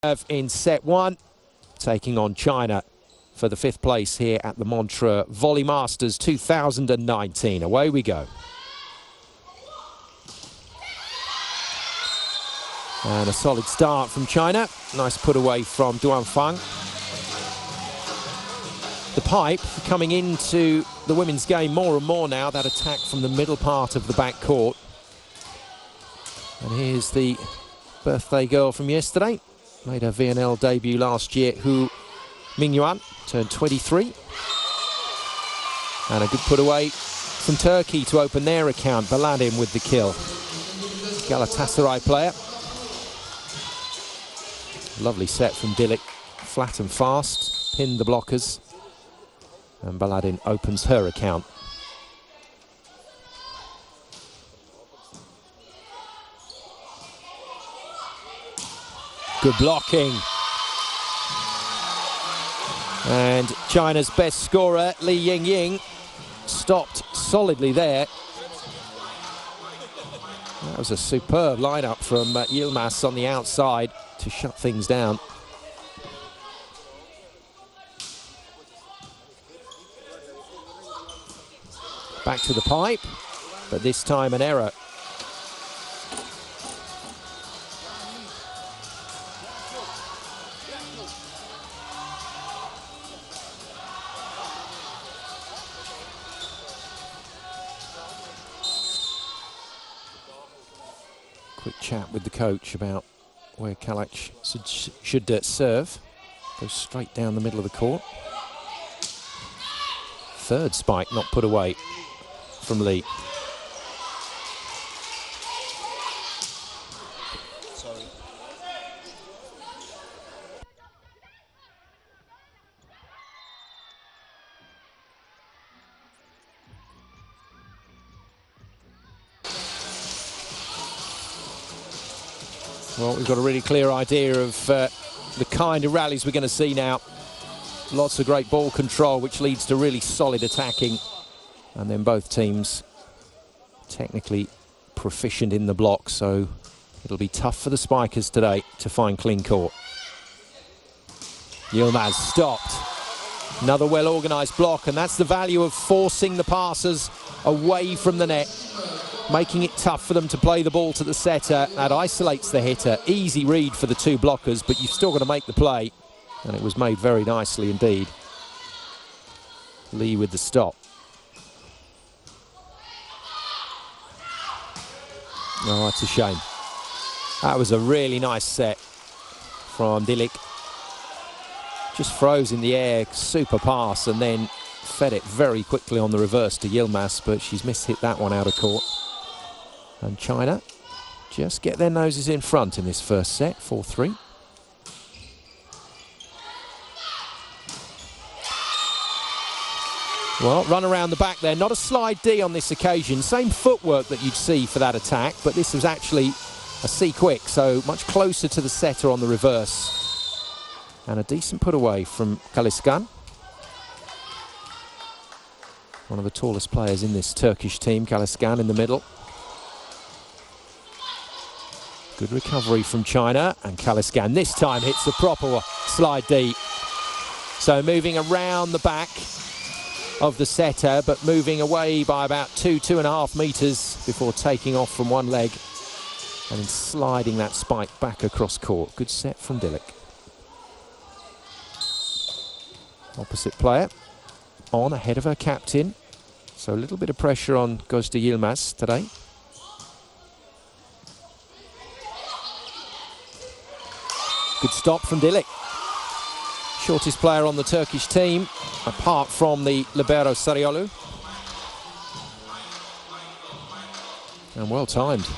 In set one, taking on China for the 5th place here at the Montreux Volley Masters 2019. Away we go. And a solid start from China. Nice put away from Duan Fang. The pipe coming into the women's game more and more now, that attack from the middle part of the back court. And here's the birthday girl from yesterday. Made her VNL debut last year, Hu Mingyuan, turned 23. And a good put away from Turkey to open their account. Baladim with the kill. Galatasaray player. Lovely set from Dilik, flat and fast, pinned the blockers. And Baladim opens her account. Good blocking. And China's best scorer, Li Yingying, stopped solidly there. That was a superb lineup from Yilmaz on the outside to shut things down. Back to the pipe, but this time an error. Quick chat with the coach about where Kalach should serve. Goes straight down the middle of the court. Third spike not put away from Li. Sorry. Well, we've got a really clear idea of the kind of rallies we're going to see now. Lots of great ball control, which leads to really solid attacking. And then both teams technically proficient in the block, so it'll be tough for the spikers today to find clean court. Yilmaz stopped. Another well-organised block, and that's the value of forcing the passers away from the net, making it tough for them to play the ball to the setter. That isolates the hitter. Easy read for the two blockers, but you've still got to make the play. And it was made very nicely indeed. Li with the stop. Oh, that's a shame. That was a really nice set from Dilik. Just froze in the air, super pass, and then fed it very quickly on the reverse to Yilmaz, but she's mishit that one out of court. And China just get their noses in front in this first set, 4-3. Well, run around the back there. Not a slide D on this occasion. Same footwork that you'd see for that attack, but this was actually a C quick, so much closer to the setter on the reverse. And a decent put away from Kaliskan. One of the tallest players in this Turkish team, Kaliskan in the middle. Good recovery from China, and Kaliskan this time hits the proper slide D. So moving around the back of the setter, but moving away by about 2.5 meters before taking off from one leg and then sliding that spike back across court. Good set from Dilik. Opposite player on ahead of her captain, so a little bit of pressure on goes to Yilmaz today. Good stop from Dilik. Shortest player on the Turkish team, apart from the libero Sariolu. And well timed.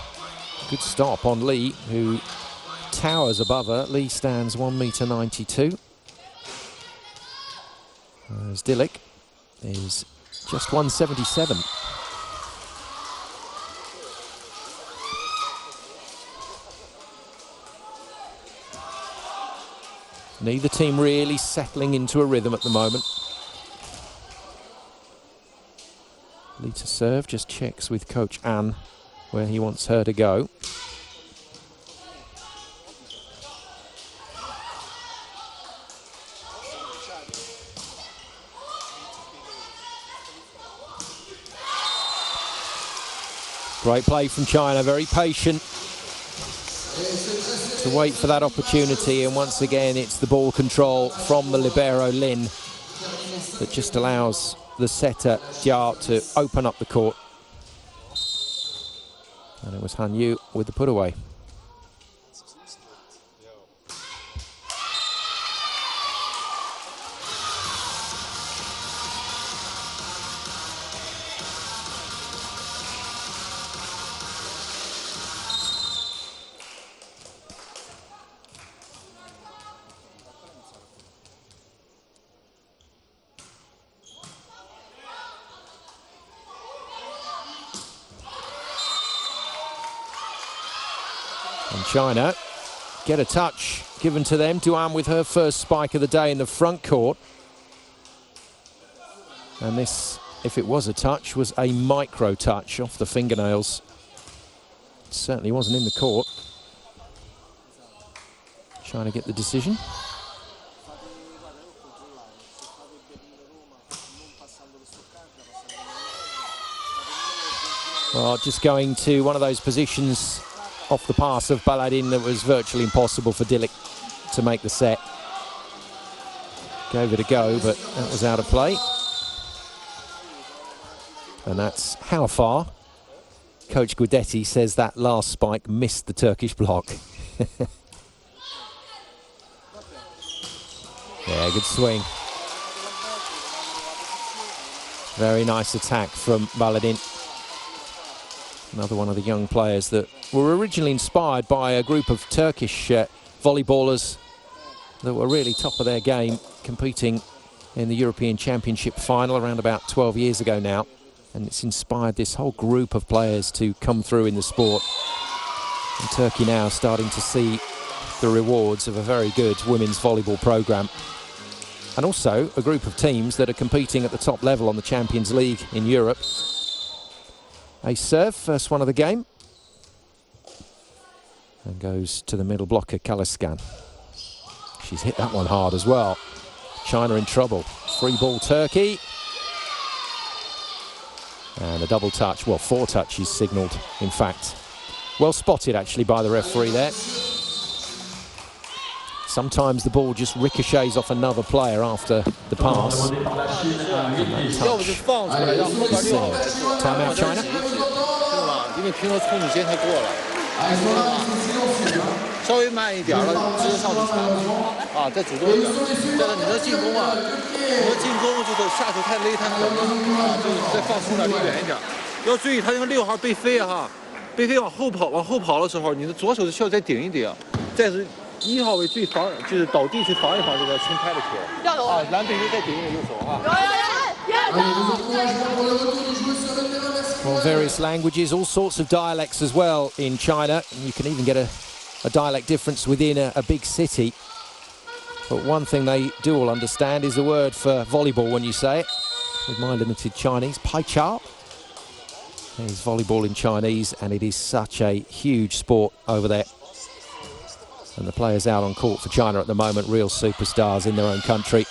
Good stop on Li, who towers above her. Li stands 1.92 meters. As Dilik is just 1.77 meters. Neither team really settling into a rhythm at the moment. Li to serve, just checks with Coach Anne where he wants her to go. Great play from China, very patient to wait for that opportunity, and once again it's the ball control from the libero Lin that just allows the setter Jia to open up the court. And it was Han Yu with the put away. And China get a touch given to them. Duan with her first spike of the day in the front court. And this, if it was a touch, was a micro touch off the fingernails. It certainly wasn't in the court. Trying to get the decision. Well, just going to one of those positions off the pass of Baladin that was virtually impossible for Dilic to make the set. Gave it a go, but that was out of play. And that's how far. Coach Guidetti says that last spike missed the Turkish block. Yeah, good swing. Very nice attack from Baladin. Another one of the young players that were originally inspired by a group of Turkish volleyballers that were really top of their game, competing in the European Championship final around about 12 years ago now. And it's inspired this whole group of players to come through in the sport. And Turkey now starting to see the rewards of a very good women's volleyball program. And also a group of teams that are competing at the top level on the Champions League in Europe. A serve, first one of the game. And goes to the middle blocker, Kaliskan. She's hit that one hard as well. China in trouble. Free ball Turkey. And a double touch, well, 4 touches signalled, in fact. Well spotted, actually, by the referee there. Sometimes the ball just ricochets off another player after the pass. Timeout, China. 稍微慢一点了，直接上去传啊，再主动一点。再呢，你的进攻啊，就是下手太勒太狠了啊，就是再放松点，离远一点。要注意他那个6号背飞哈，背飞往后跑的时候，你的左手的需要再顶一顶。再是1号位最防，就是倒地去防一防这个轻拍的球。啊，蓝背飞再顶一顶右手啊。Well, various languages, all sorts of dialects as well in China. And you can even get a dialect difference within a big city. But one thing they do all understand is the word for volleyball when you say it. With my limited Chinese, pai cha. There's volleyball in Chinese, and it is such a huge sport over there. And the players out on court for China at the moment, real superstars in their own country.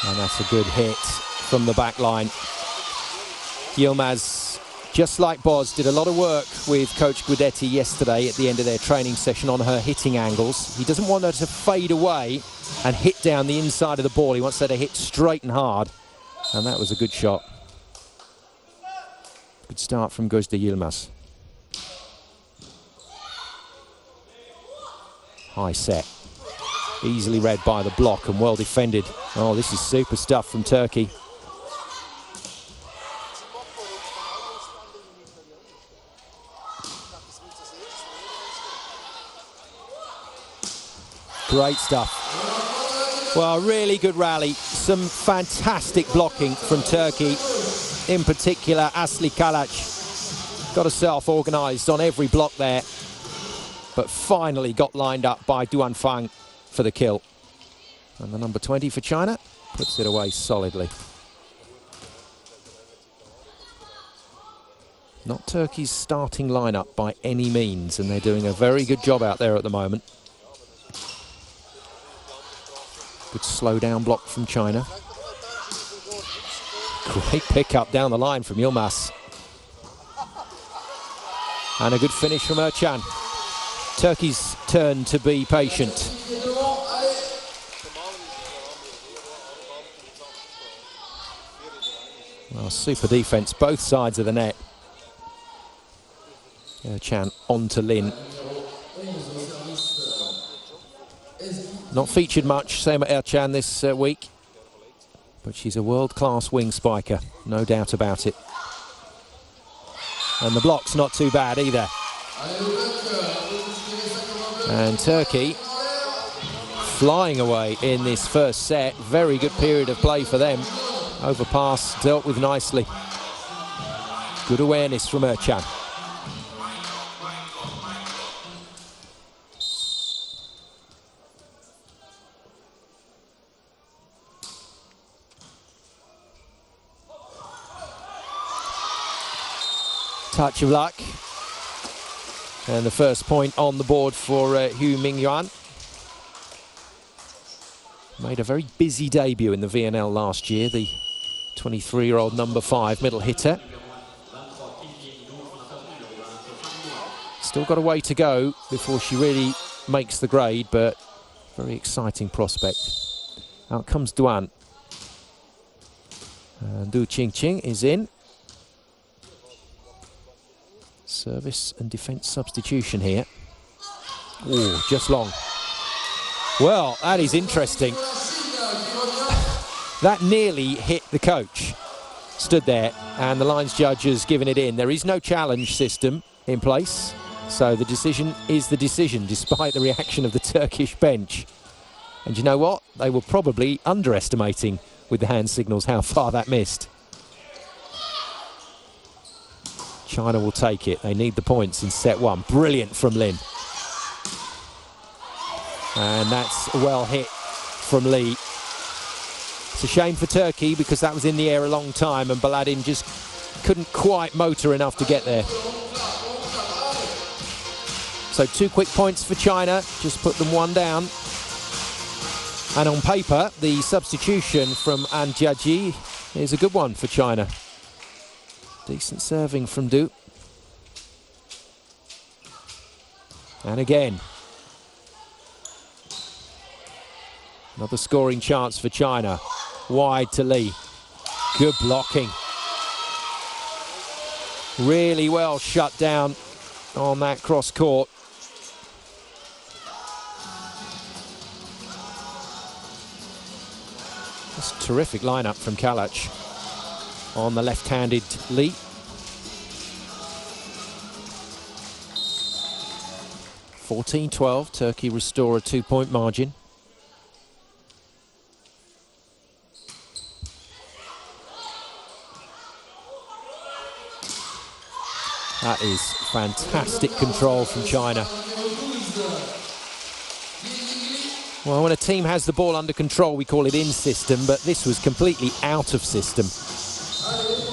And that's a good hit from the back line. Yilmaz, just like Boz, did a lot of work with Coach Guidetti yesterday at the end of their training session on her hitting angles. He doesn't want her to fade away and hit down the inside of the ball. He wants her to hit straight and hard. And that was a good shot. Good start from Gözde Yilmaz. High set. Easily read by the block and well defended. Oh, this is super stuff from Turkey. Great stuff. Well, really good rally. Some fantastic blocking from Turkey. In particular, Asli Kalac got herself organised on every block there, but finally got lined up by Duan Fang for the kill. And the number 20 for China puts it away solidly. Not Turkey's starting lineup by any means, and they're doing a very good job out there at the moment. Good slow down block from China. Great pick up down the line from Yilmaz. And a good finish from Ercan. Turkey's turn to be patient. Well, super defense, both sides of the net. Ercan on to Lin. Not featured much, same at Ercan this week. But she's a world-class wing spiker, no doubt about it. And the block's not too bad either. And Turkey flying away in this first set. Very good period of play for them. Overpass dealt with nicely. Good awareness from Ercan. Touch of luck. And the first point on the board for Hu Mingyuan. Made a very busy debut in the VNL last year, the 23-year-old number 5 middle hitter. Still got a way to go before she really makes the grade, but very exciting prospect. Out comes Duan. And Du Qingqing is in. Service and defence substitution here. Oh, just long. Well, that is interesting. That nearly hit the coach. Stood there, and the lines judge has given it in. There is no challenge system in place, so the decision is the decision, despite the reaction of the Turkish bench. And you know what? They were probably underestimating, with the hand signals, how far that missed. China will take it. They need the points in set 1. Brilliant from Lin. And that's well hit from Lee. It's a shame for Turkey because that was in the air a long time and Baladin just couldn't quite motor enough to get there. So 2 quick points for China, just put them 1 down. And on paper, the substitution from An Jiaji is a good one for China. Decent serving from Du. And again. Another scoring chance for China. Wide to Lee. Good blocking. Really well shut down on that cross court. That's a terrific lineup from Kalach on the left-handed Lee. (14-12), Turkey restore a 2-point margin. That is fantastic control from China. Well, when a team has the ball under control, we call it in system, but this was completely out of system.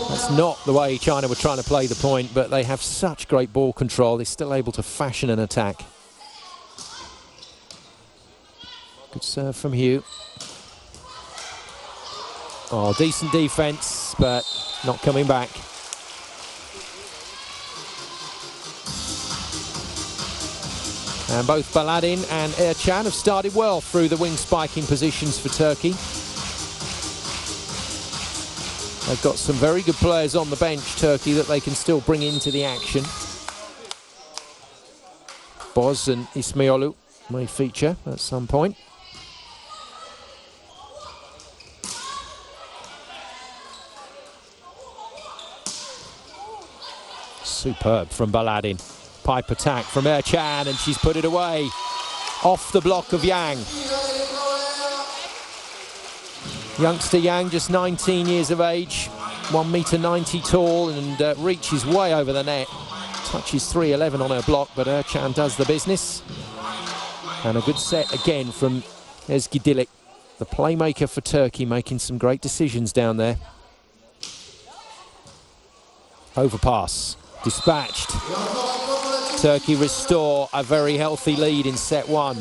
That's not the way China were trying to play the point, but they have such great ball control, they're still able to fashion an attack. Good serve from Hu. Oh, decent defense, but not coming back. And both Baladin and Ercan have started well through the wing spiking positions for Turkey. They've got some very good players on the bench, Turkey, that they can still bring into the action. Boz and Ismailoglu may feature at some point. Superb from Baladin. Pipe attack from Ercan, and she's put it away. Off the block of Yang. Youngster Yang, just 19 years of age, 1.90 m tall, and reaches way over the net. Touches 3.11 on her block, but Ercan does the business. And a good set again from Ezgi Dilik, the playmaker for Turkey, making some great decisions down there. Overpass, dispatched. Turkey restore a very healthy lead in set 1.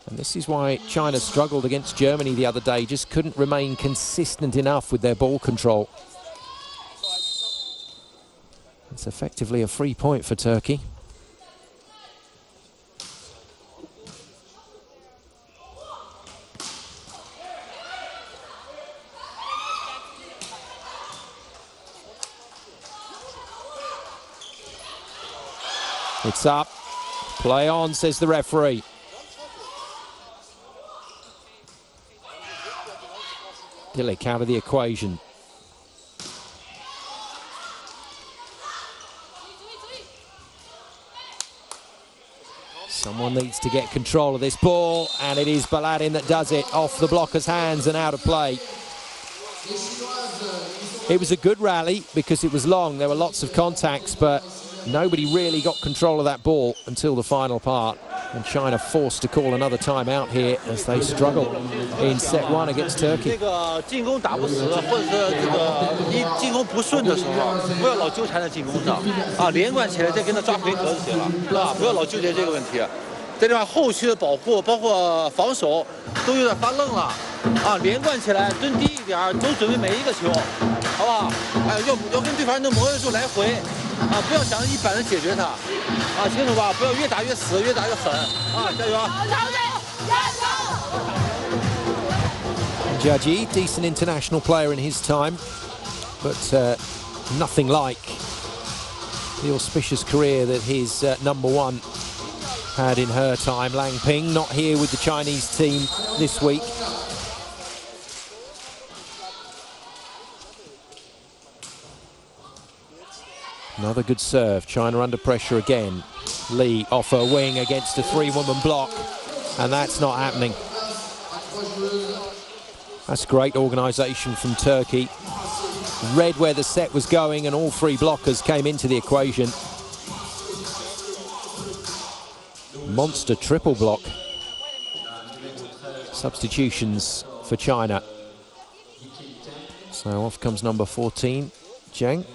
And this is why China struggled against Germany the other day, just couldn't remain consistent enough with their ball control. It's effectively a free point for Turkey. It's up. Play on, says the referee. Dilic out of the equation. Someone needs to get control of this ball, and it is Baladin that does it off the blocker's hands and out of play. It was a good rally because it was long. There were lots of contacts, but nobody really got control of that ball until the final part. And China forced to call another timeout here as they struggle in set one against Turkey. 这个进攻打不死，或者是这个一进攻不顺的时候，不要老纠缠在进攻上啊，连贯起来再跟他抓回合就行了啊，不要老纠结这个问题。这地方后续的保护，包括防守，都有点发愣了啊，连贯起来，蹲低一点，都准备每一个球，好不好？哎，要跟对方的磨合数来回。 啊，不要想着一板子解决它，啊，清楚吧？不要越打越死，越打越狠，啊，加油！ Judgy, decent international player in his time, but nothing like the auspicious career that his number one had in her time. Lang Ping not here with the Chinese team this week. Another good serve. China under pressure again. Lee off her wing against a three-woman block, and that's not happening. That's great organisation from Turkey. Read where the set was going, and all three blockers came into the equation. Monster triple block. Substitutions for China. So off comes number 14, Zheng.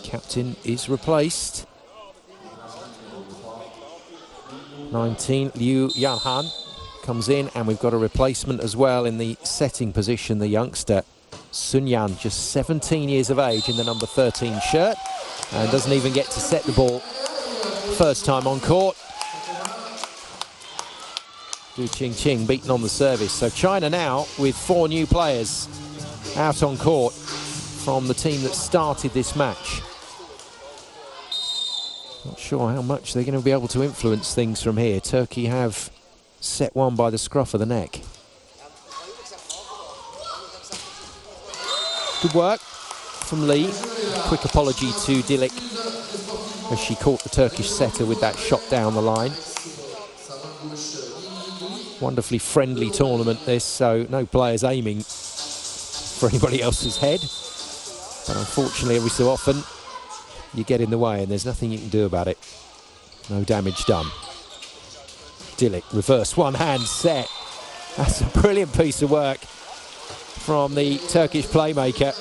Captain is replaced. 19, Liu Yanhan comes in, and we've got a replacement as well in the setting position, the youngster Sun Yan, just 17 years of age, in the number 13 shirt, and doesn't even get to set the ball first time on court. Du Qingqing beaten on the service. So China now with 4 new players out on court from the team that started this match. Not sure how much they're going to be able to influence things from here. Turkey have set one by the scruff of the neck. Good work from Lee. Quick apology to Dilic as she caught the Turkish setter with that shot down the line. Wonderfully friendly tournament this, so no players aiming for anybody else's head. But unfortunately, every so often, you get in the way and there's nothing you can do about it. No damage done. Dilic, reverse one-hand set. That's a brilliant piece of work from the Turkish playmaker.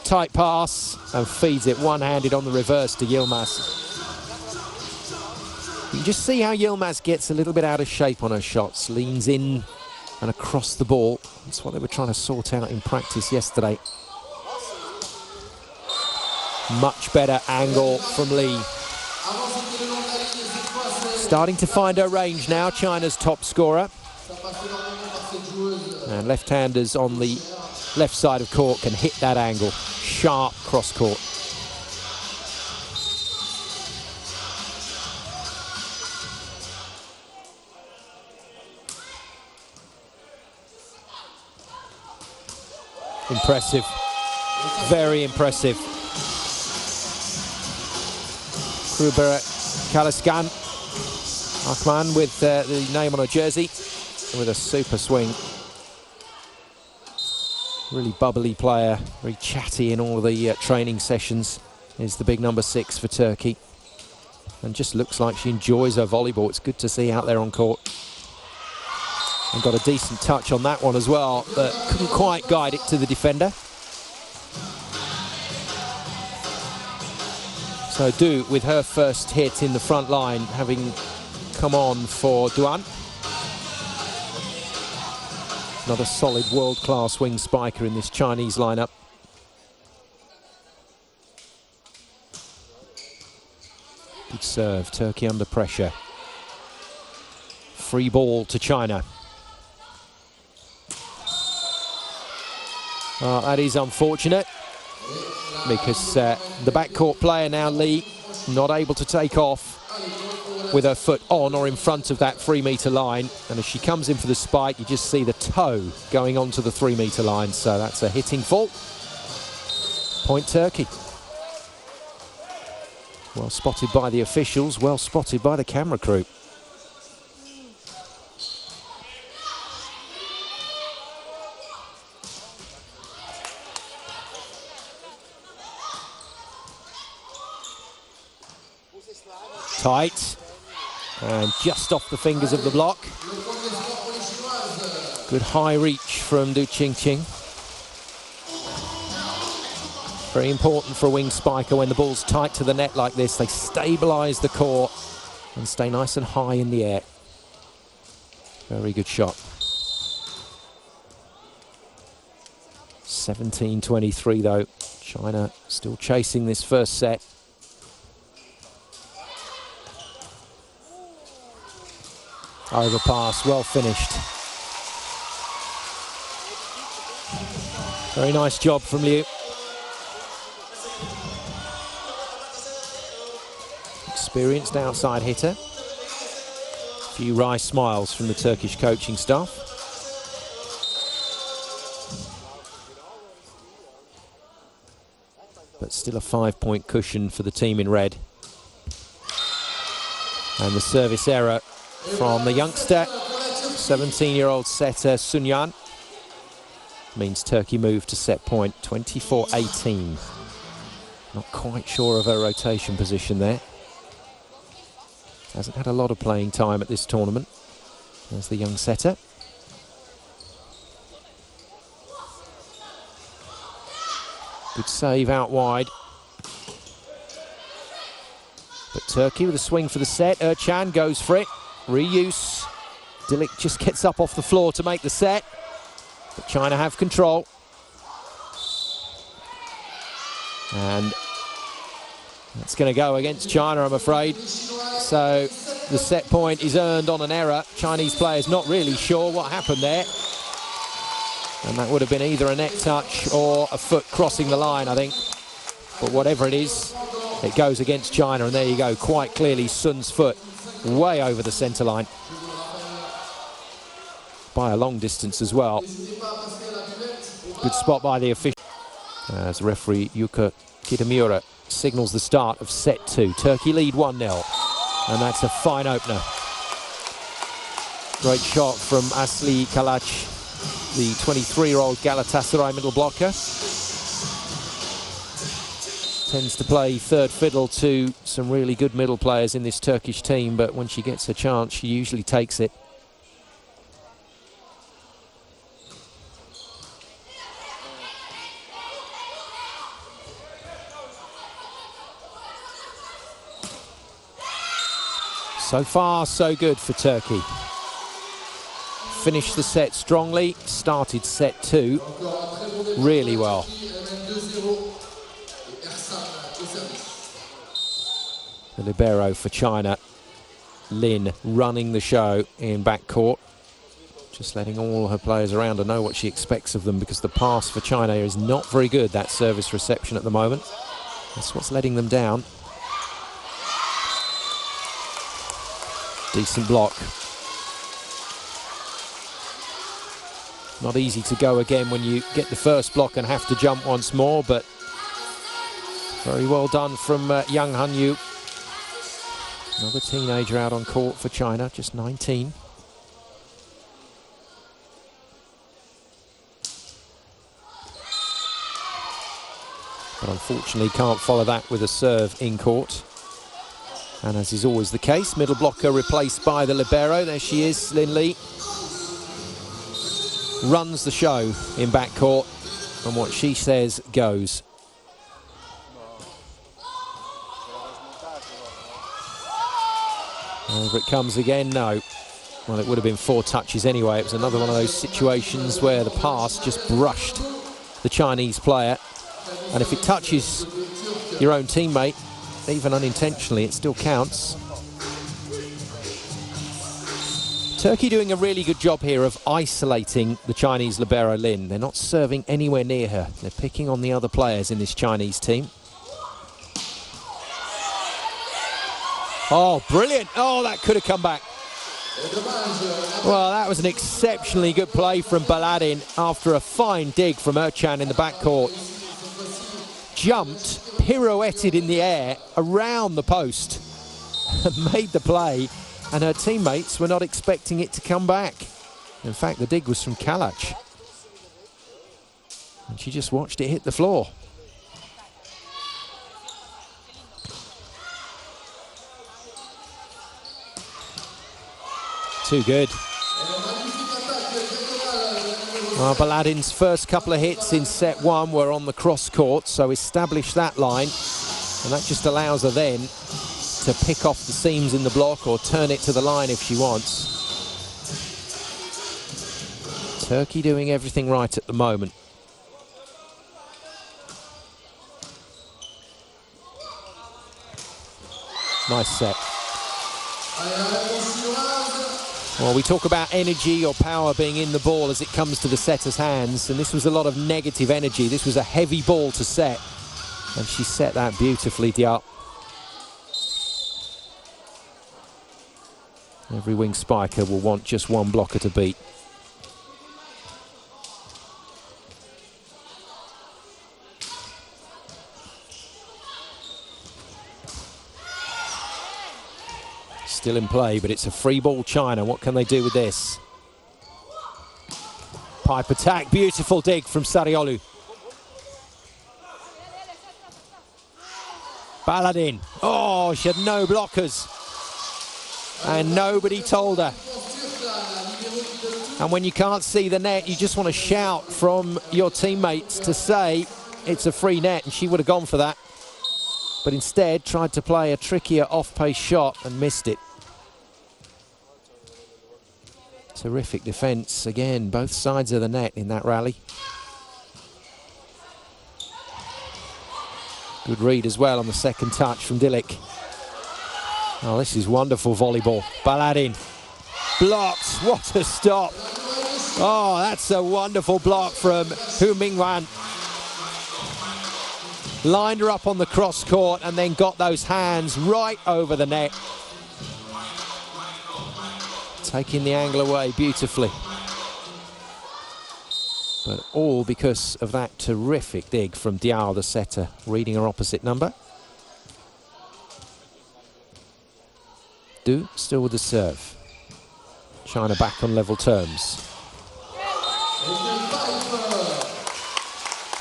Tight pass and feeds it one-handed on the reverse to Yilmaz. You can just see how Yilmaz gets a little bit out of shape on her shots, leans in and across the ball. That's what they were trying to sort out in practice yesterday. Much better angle from Lee. Starting to find her range now, China's top scorer. And left-handers on the left side of court can hit that angle. Sharp cross-court. Impressive. Very impressive. Kruber Kaliskan. Akman with the name on her jersey with a super swing. Really bubbly player, very chatty in all the training sessions, is the big number 6 for Turkey. And just looks like she enjoys her volleyball. It's good to see out there on court. And got a decent touch on that one as well, but couldn't quite guide it to the defender. So Du with her first hit in the front line, having come on for Duan. Another solid world-class wing spiker in this Chinese lineup. Good serve, Turkey under pressure. Free ball to China. That is unfortunate because the backcourt player now, Lee, not able to take off with her foot on or in front of that 3-metre line. And as she comes in for the spike, you just see the toe going onto the 3-metre line. So that's a hitting fault. Point Turkey. Well spotted by the officials, well spotted by the camera crew. Tight, and just off the fingers of the block. Good high reach from Du Qingqing. Very important for a wing spiker when the ball's tight to the net like this. They stabilise the court and stay nice and high in the air. Very good shot. 17-23 though. China still chasing this first set. Overpass, well finished. Very nice job from Liu. Experienced outside hitter. A few wry smiles from the Turkish coaching staff. But still a 5-point cushion for the team in red. And the service error from the youngster, 17-year-old setter Sun Yan, means Turkey move to set point, 24-18. Not quite sure of her rotation position there. Hasn't had a lot of playing time at this tournament. There's the young setter. Good save out wide. But Turkey with a swing for the set. Ercan goes for it. Reuse. Dilik just gets up off the floor to make the set. But China have control. And that's going to go against China, I'm afraid. So the set point is earned on an error. Chinese players not really sure what happened there. And that would have been either a neck touch or a foot crossing the line, I think. But whatever it is, it goes against China. And there you go, quite clearly Sun's foot way over the centre line. By a long distance as well. Good spot by the official. As referee Yuka Kitamura signals the start of set 2. Turkey lead 1-0. And that's a fine opener. Great shot from Asli Kalac, the 23-year-old Galatasaray middle blocker. Tends to play third fiddle to some really good middle players in this Turkish team, but when she gets a chance, she usually takes it. So far, so good for Turkey. Finished the set strongly, started set 2 really well. The libero for China, Lin, running the show in backcourt. Just letting all her players around her know what she expects of them, because the pass for China is not very good, that service reception at the moment. That's what's letting them down. Decent block. Not easy to go again when you get the first block and have to jump once more, but very well done from Yang Hanyu. Another teenager out on court for China, just 19. But unfortunately can't follow that with a serve in court. And as is always the case, middle blocker replaced by the libero. There she is, Lin Li. Runs the show in backcourt, and what she says goes. Over it comes again, no. Well, it would have been 4 touches anyway. It was another one of those situations where the pass just brushed the Chinese player. And if it touches your own teammate, even unintentionally, it still counts. Turkey doing a really good job here of isolating the Chinese libero Lin. They're not serving anywhere near her. They're picking on the other players in this Chinese team. Oh, brilliant. Oh, that could have come back. Well, that was an exceptionally good play from Baladin after a fine dig from Ercan in the backcourt. Jumped, pirouetted in the air around the post and made the play. And her teammates were not expecting it to come back. In fact, the dig was from Kalach. And she just watched it hit the floor. Too good. Well, Baladin's first couple of hits in set one were on the cross court, so establish that line. And that just allows her then to pick off the seams in the block or turn it to the line if she wants. Turkey doing everything right at the moment. Nice set. Well, we talk about energy or power being in the ball as it comes to the setter's hands, and this was a lot of negative energy. This was a heavy ball to set, and she set that beautifully, Diao. Every wing spiker will want just one blocker to beat. Still in play, but it's a free ball, China. What can they do with this? Pipe attack, beautiful dig from Sariolu. Baladin, oh, she had no blockers. And nobody told her. And when you can't see the net, you just want to shout from your teammates to say it's a free net, and she would have gone for that. But instead tried to play a trickier off-pace shot and missed it. Terrific defence, again, both sides of the net in that rally. Good read as well on the second touch from Dilik. Oh, this is wonderful volleyball. Baladin blocked, what a stop. Oh, that's a wonderful block from Hu Mingwan. Lined her up on the cross court and then got those hands right over the net. Taking the angle away beautifully. But all because of that terrific dig from Diao, the setter, reading her opposite number. Du still with the serve. China back on level terms.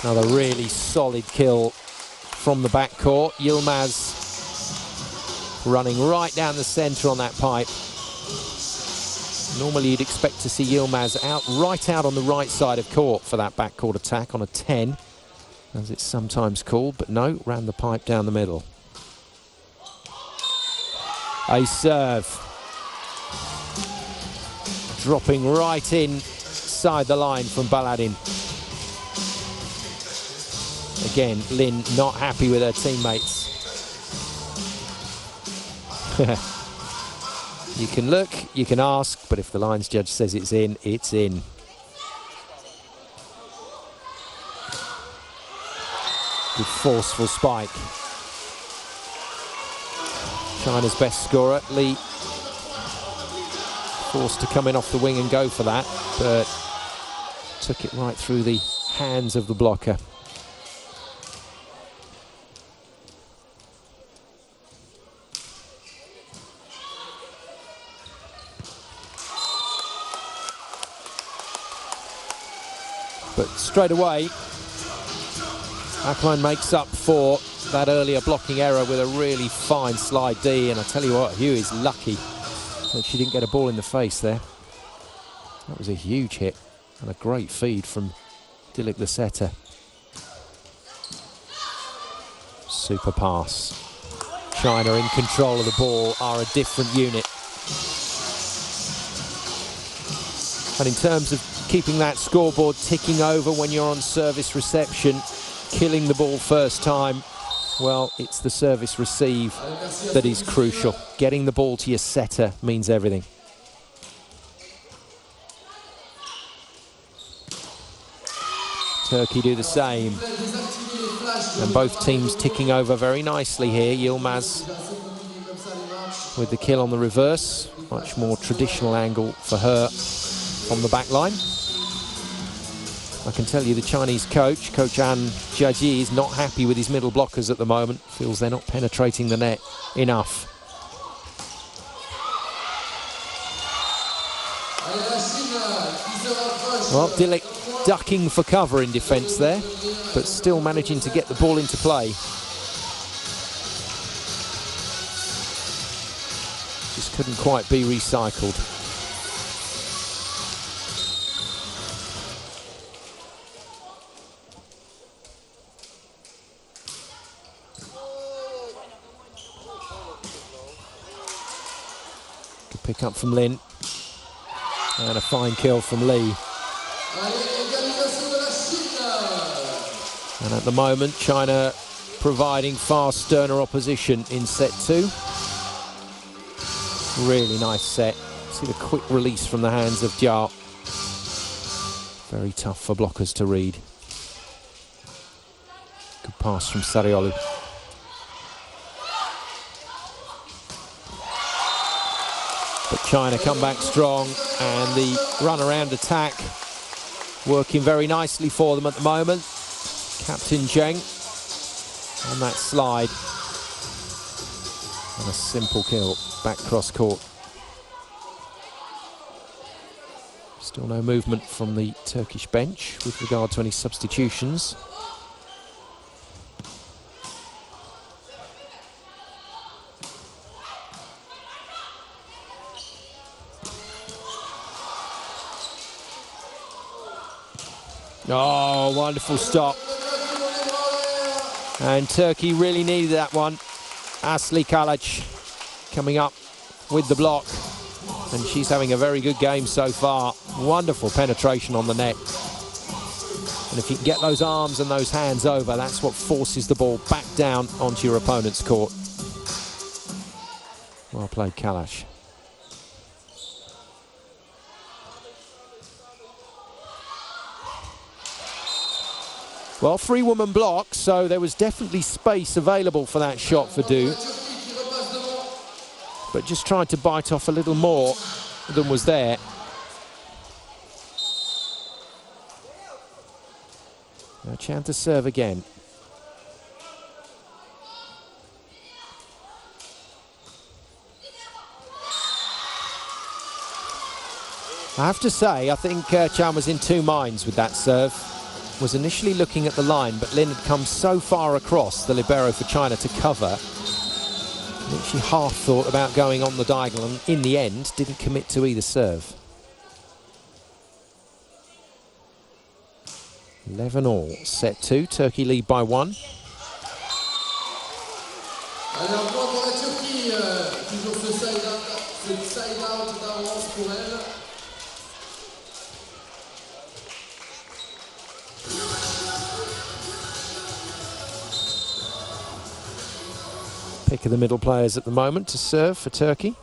Another really solid kill from the backcourt. Yilmaz running right down the centre on that pipe. Normally you'd expect to see Yilmaz right out on the right side of court for that backcourt attack on a 10, as it's sometimes called, but no, ran the pipe down the middle. A serve. Dropping right inside the line from Baladin. Again, Lin not happy with her teammates. You can look, you can ask, but if the lines judge says it's in, it's in. Good forceful spike. China's best scorer, Li, forced to come in off the wing and go for that, but took it right through the hands of the blocker. But straight away, Akman makes up for that earlier blocking error with a really fine slide D, and I tell you what, Hugh is lucky that she didn't get a ball in the face there. That was a huge hit and a great feed from Dilik, the setter. Super pass. China in control of the ball, are a different unit. And in terms of keeping that scoreboard ticking over when you're on service reception, killing the ball first time, well, it's the service receive that is crucial. Getting the ball to your setter means everything. Turkey do the same. And both teams ticking over very nicely here. Yilmaz with the kill on the reverse. Much more traditional angle for her on the back line. I can tell you the Chinese coach, Coach An Jiaji, is not happy with his middle blockers at the moment. Feels they're not penetrating the net enough. Well, Dilik ducking for cover in defence there, but still managing to get the ball into play. Just couldn't quite be recycled. Good pick up from Lin. And a fine kill from Lee. And at the moment, China providing far sterner opposition in set 2. Really nice set. See the quick release from the hands of Jia. Very tough for blockers to read. Good pass from Sariolu. But China come back strong, and the run-around attack working very nicely for them at the moment. Captain Zheng on that slide. And a simple kill, back cross court. Still no movement from the Turkish bench with regard to any substitutions. Oh, wonderful stop. And Turkey really needed that one. Asli Kalac coming up with the block. And she's having a very good game so far. Wonderful penetration on the net. And if you can get those arms and those hands over, that's what forces the ball back down onto your opponent's court. Well played, Kalac. Well, 3-woman block, so there was definitely space available for that shot for Du. But just tried to bite off a little more than was there. Now Chan to serve again. I have to say, I think Chan was in two minds with that serve. Was initially looking at the line, but Lin had come so far across, the libero for China, to cover. I think she half thought about going on the diagonal and in the end didn't commit to either serve. 11-all, set 2, Turkey lead by 1. Alors, pour la Turquie, toujours ce side-out d'avance pour elle. Pick of the middle players at the moment to serve for Turkey.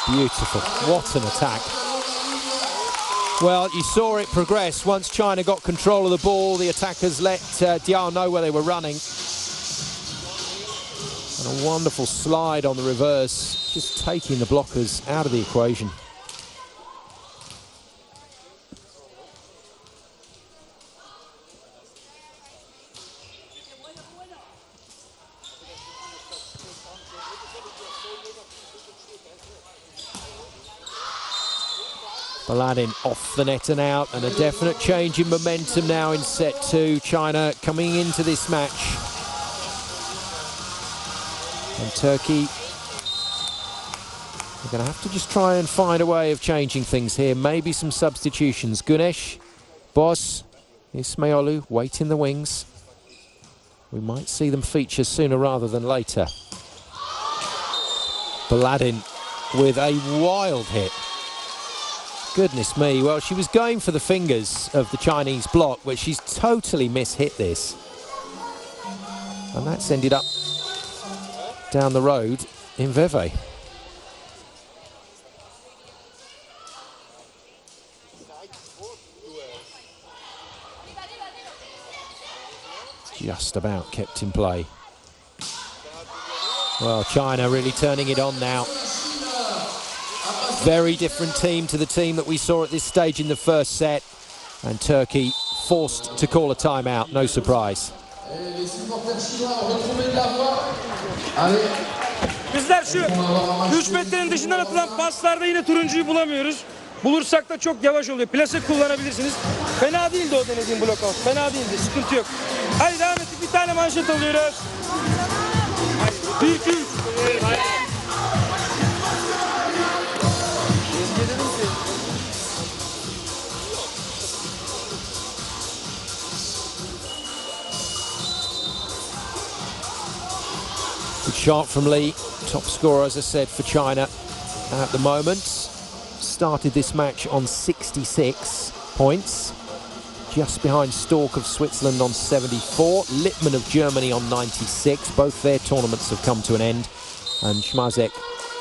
Beautiful, what an attack. Well, you saw it progress. Once China got control of the ball, the attackers let Diao know where they were running. And a wonderful slide on the reverse, just taking the blockers out of the equation. Baladin off the net and out, and a definite change in momentum now in set 2. China coming into this match. And Turkey are going to have to just try and find a way of changing things here. Maybe some substitutions. Gunesh, Boss, Ismailoglu wait in the wings. We might see them feature sooner rather than later. Baladin with a wild hit. Goodness me. Well, she was going for the fingers of the Chinese block, but she's totally mishit this. And that's ended up down the road in Vevey. Just about kept in play. Well, China really turning it on now. Very different team to the team that we saw at this stage in the first set. And Turkey forced to call a timeout, no surprise. Bizler şu 3 metrenin dışından atılan paslarda yine turuncuyu bulamıyoruz. Bulursak da çok yavaş oluyor. Plase kullanabilirsiniz. Fena değildi o denediğim blok out. Fena değildi. Sıkıntı yok. Hadi devam ettik. Bir tane manşet alıyoruz. 1, 2, 3. Good shot from Lee, top scorer, as I said, for China at the moment. Started this match on 66 points, just behind Stork of Switzerland on 74, Lippmann of Germany on 96. Both their tournaments have come to an end. And Schmazek,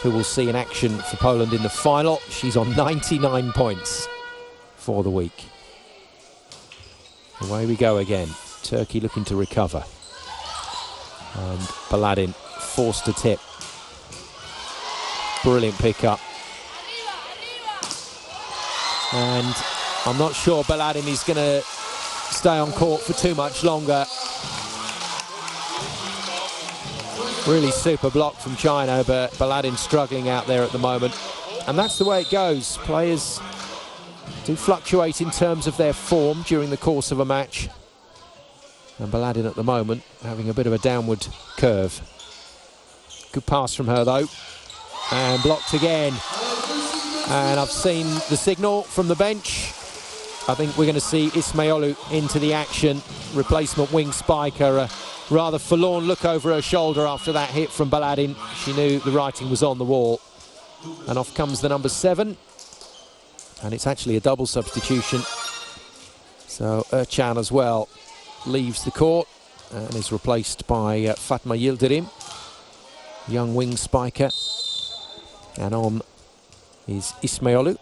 who we'll see in action for Poland in the final, she's on 99 points for the week. Away we go again. Turkey looking to recover. And Baladin forced to tip. Brilliant pickup. And I'm not sure Baladin is going to stay on court for too much longer. Really super block from China, but Baladin struggling out there at the moment. And that's the way it goes. Players do fluctuate in terms of their form during the course of a match. And Baladin at the moment having a bit of a downward curve. Good pass from her though. And blocked again. And I've seen the signal from the bench. I think we're going to see Ismailou into the action. Replacement wing spiker. A rather forlorn look over her shoulder after that hit from Baladin. She knew the writing was on the wall. And off comes the number 7. And it's actually a double substitution. So Ercan as well leaves the court and is replaced by Fatma Yildirim, young wing spiker. And on is Ismailou.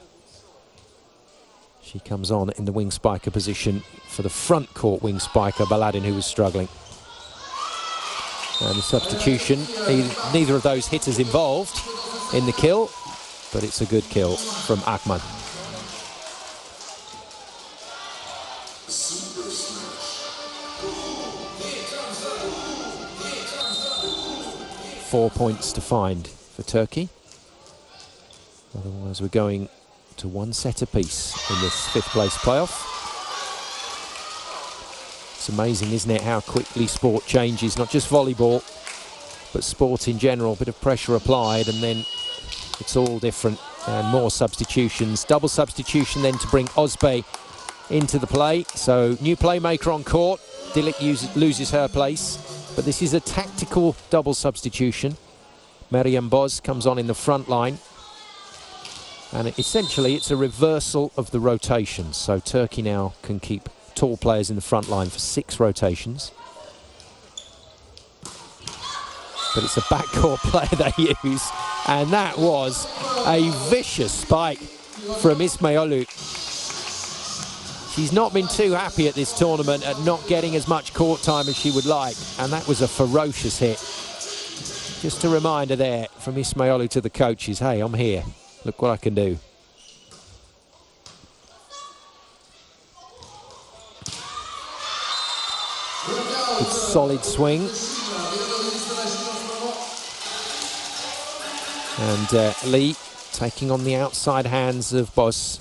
She comes on in the wing spiker position for the front court wing spiker, Baladin, who was struggling. And the substitution, neither of those hitters involved in the kill, but it's a good kill from Akman. Four points to find for Turkey. Otherwise we're going to one set apiece in this 5th place playoff. It's amazing, isn't it, how quickly sport changes, not just volleyball, but sport in general. A bit of pressure applied and then it's all different, and more substitutions. Double substitution then to bring Osbey into the play. So new playmaker on court. Dilik loses her place, but this is a tactical double substitution. Meryem Boz comes on in the front line. And essentially it's a reversal of the rotations. So Turkey now can keep tall players in the front line for 6 rotations. But it's a backcourt player they use. And that was a vicious spike from Ismailou. She's not been too happy at this tournament at not getting as much court time as she would like. And that was a ferocious hit. Just a reminder there from Ismailou to the coaches, hey, I'm here. Look what I can do. Good solid swing. And Lee taking on the outside hands of Boz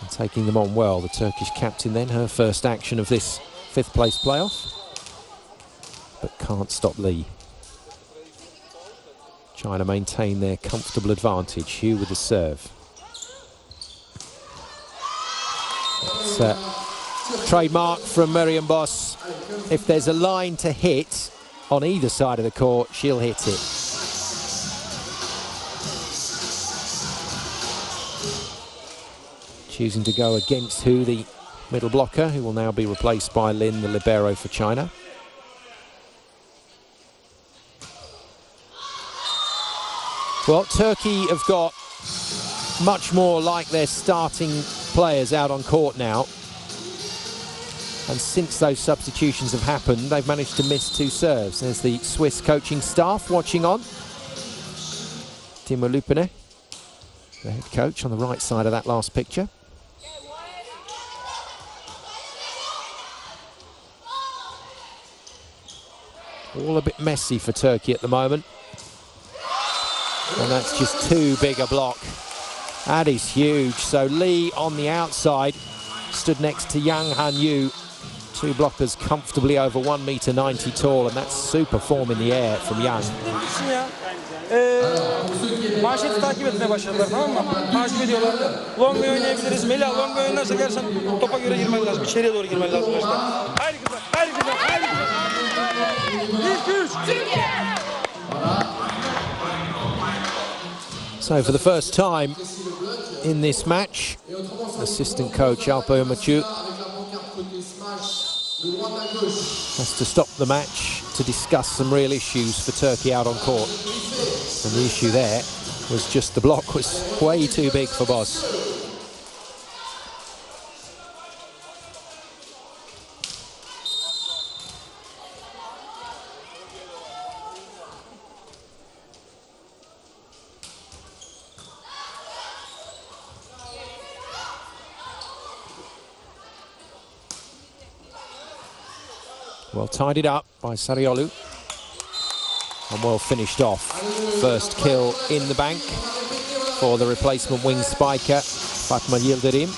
and taking them on well. The Turkish captain then, her first action of this 5th place playoff. But can't stop Lee. China maintain their comfortable advantage. Hugh with the serve. It's trademark from Meryem Boz. If there's a line to hit on either side of the court, she'll hit it. choosing to go against Hu, the middle blocker, who will now be replaced by Lin, the libero for China. Well, Turkey have got much more like their starting players out on court now. And since those substitutions have happened, they've managed to miss 2 serves. There's the Swiss coaching staff watching on. Timo Lupine, the head coach, on the right side of that last picture. All a bit messy for Turkey at the moment. And that's just too big a block. That is huge. So Lee on the outside stood next to Yang Han-yu. 2 blockers comfortably over 1.90 meter tall, and that's super form in the air from Yang. Manşeti takip etmeye başladılar, tamam mı? Takip ediyorlar. Long way oynayabiliriz. Melih, long way oynarsa gelsen topa göre girmen lazım. İçeriye doğru girmen lazım işte. Haydi kızlar, haydi kızlar, haydi kızlar. So for the first time in this match, assistant coach Alpo Mathieu has to stop the match to discuss some real issues for Turkey out on court. And the issue there was just the block was way too big for Boz. Well tidied up by Sariolu. And well finished off. First kill in the bank for the replacement wing spiker, Fatma Yildirim.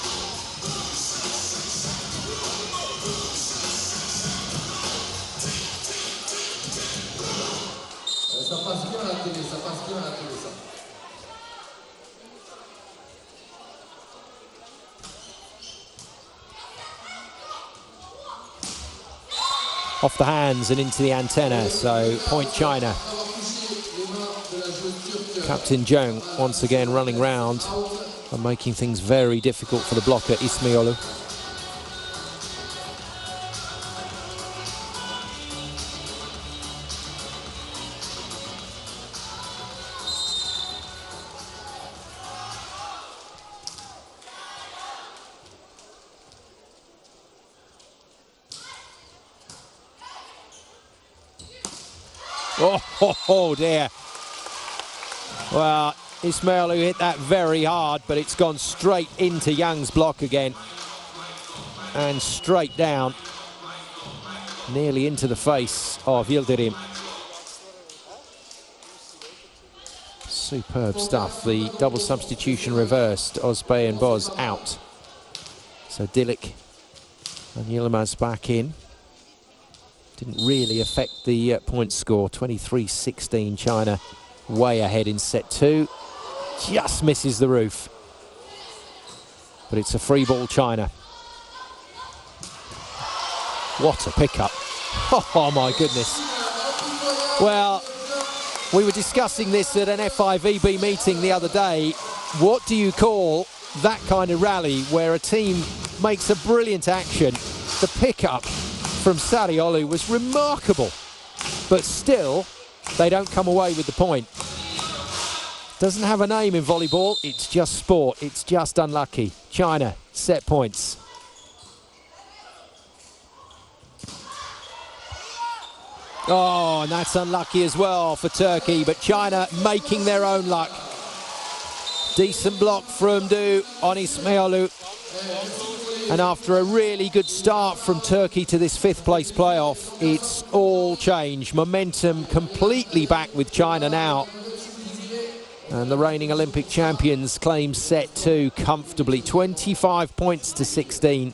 Off the hands and into the antenna, so point China. Captain Zheng once again running round and making things very difficult for the blocker Ismailou. Oh dear. Well, Ismailou hit that very hard, but it's gone straight into Yang's block again. And straight down, nearly into the face of Yildirim. Superb stuff. The double substitution reversed. Ozbey and Boz out. So Dilik and Yilmaz back in. Didn't really affect the point score. 23-16 China way ahead in set 2. Just misses the roof. But it's a free ball China. What a pickup. Oh my goodness. Well, we were discussing this at an FIVB meeting the other day. What do you call that kind of rally where a team makes a brilliant action? The pickup from Sariolu was remarkable, but still they don't come away with the point. Doesn't have a name in volleyball, it's just sport, it's just unlucky. China, set points. Oh, and that's unlucky as well for Turkey, but China making their own luck. Decent block from Du on Ismailou. And after a really good start from Turkey to this 5th place playoff, it's all changed. Momentum completely back with China now. And the reigning Olympic champions claim set 2 comfortably, 25 points to 16.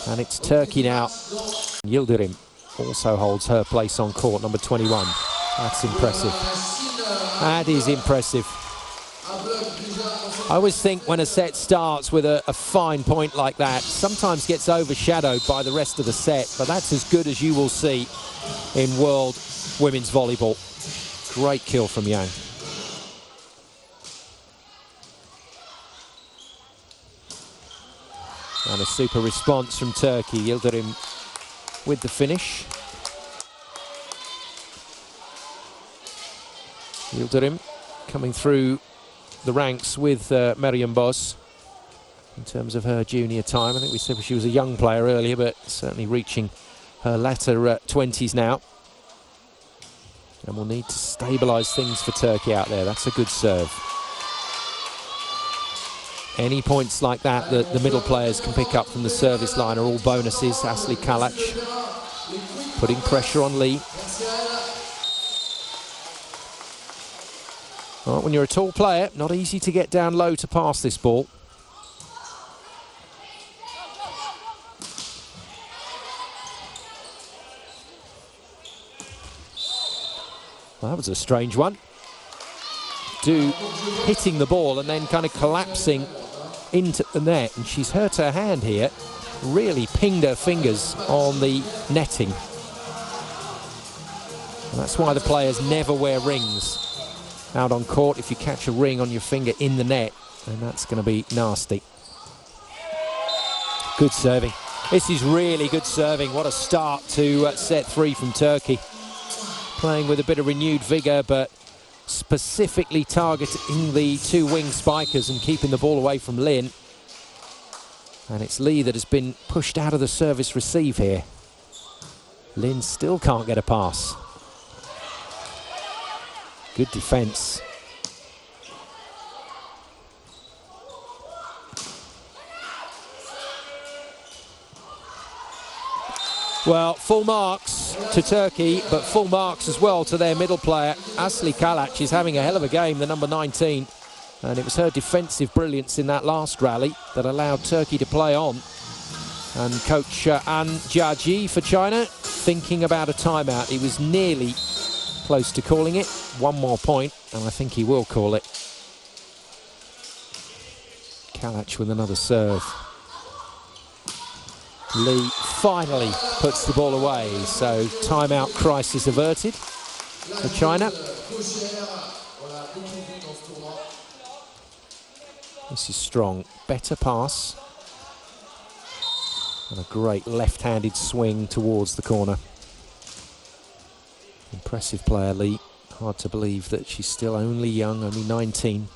And it's Turkey now. Yildirim also holds her place on court, number 21. That's impressive. That is impressive. I always think when a set starts with a fine point like that, sometimes gets overshadowed by the rest of the set, but that's as good as you will see in world women's volleyball. Great kill from Yang. a super response from Turkey. Yildirim with the finish. Yildirim coming through the ranks with Meryem Boz in terms of her junior time. I think we said she was a young player earlier, but certainly reaching her latter 20s now. And we'll need to stabilise things for Turkey out there. That's a good serve. Any points like that that the middle players can pick up from the service line are all bonuses. Asli Kalac putting pressure on Lee. Well, when you're a tall player, not easy to get down low to pass this ball. Well, that was a strange one. Hitting the ball and then kind of collapsing into the net, and she's hurt her hand here, really pinged her fingers on the netting. And that's why the players never wear rings out on court. If you catch a ring on your finger in the net, then that's going to be nasty. Good serving. This is really good serving. What a start to set 3 from Turkey. Playing with a bit of renewed vigour, but specifically targeting the 2 wing spikers and keeping the ball away from Lin. And it's Lee that has been pushed out of the service receive here. Lin still can't get a pass. Good defence. Well, full marks to Turkey, but full marks as well to their middle player. Asli Kalac is having a hell of a game, the number 19. And it was her defensive brilliance in that last rally that allowed Turkey to play on. And coach An Jiaji for China thinking about a timeout. He was nearly close to calling it. One more point, and I think he will call it. Kalac with another serve. Lee finally puts the ball away, so timeout crisis averted for China. This is strong. Better pass. And a great left-handed swing towards the corner. Impressive player, Lee. Hard to believe that she's still only young, only 19.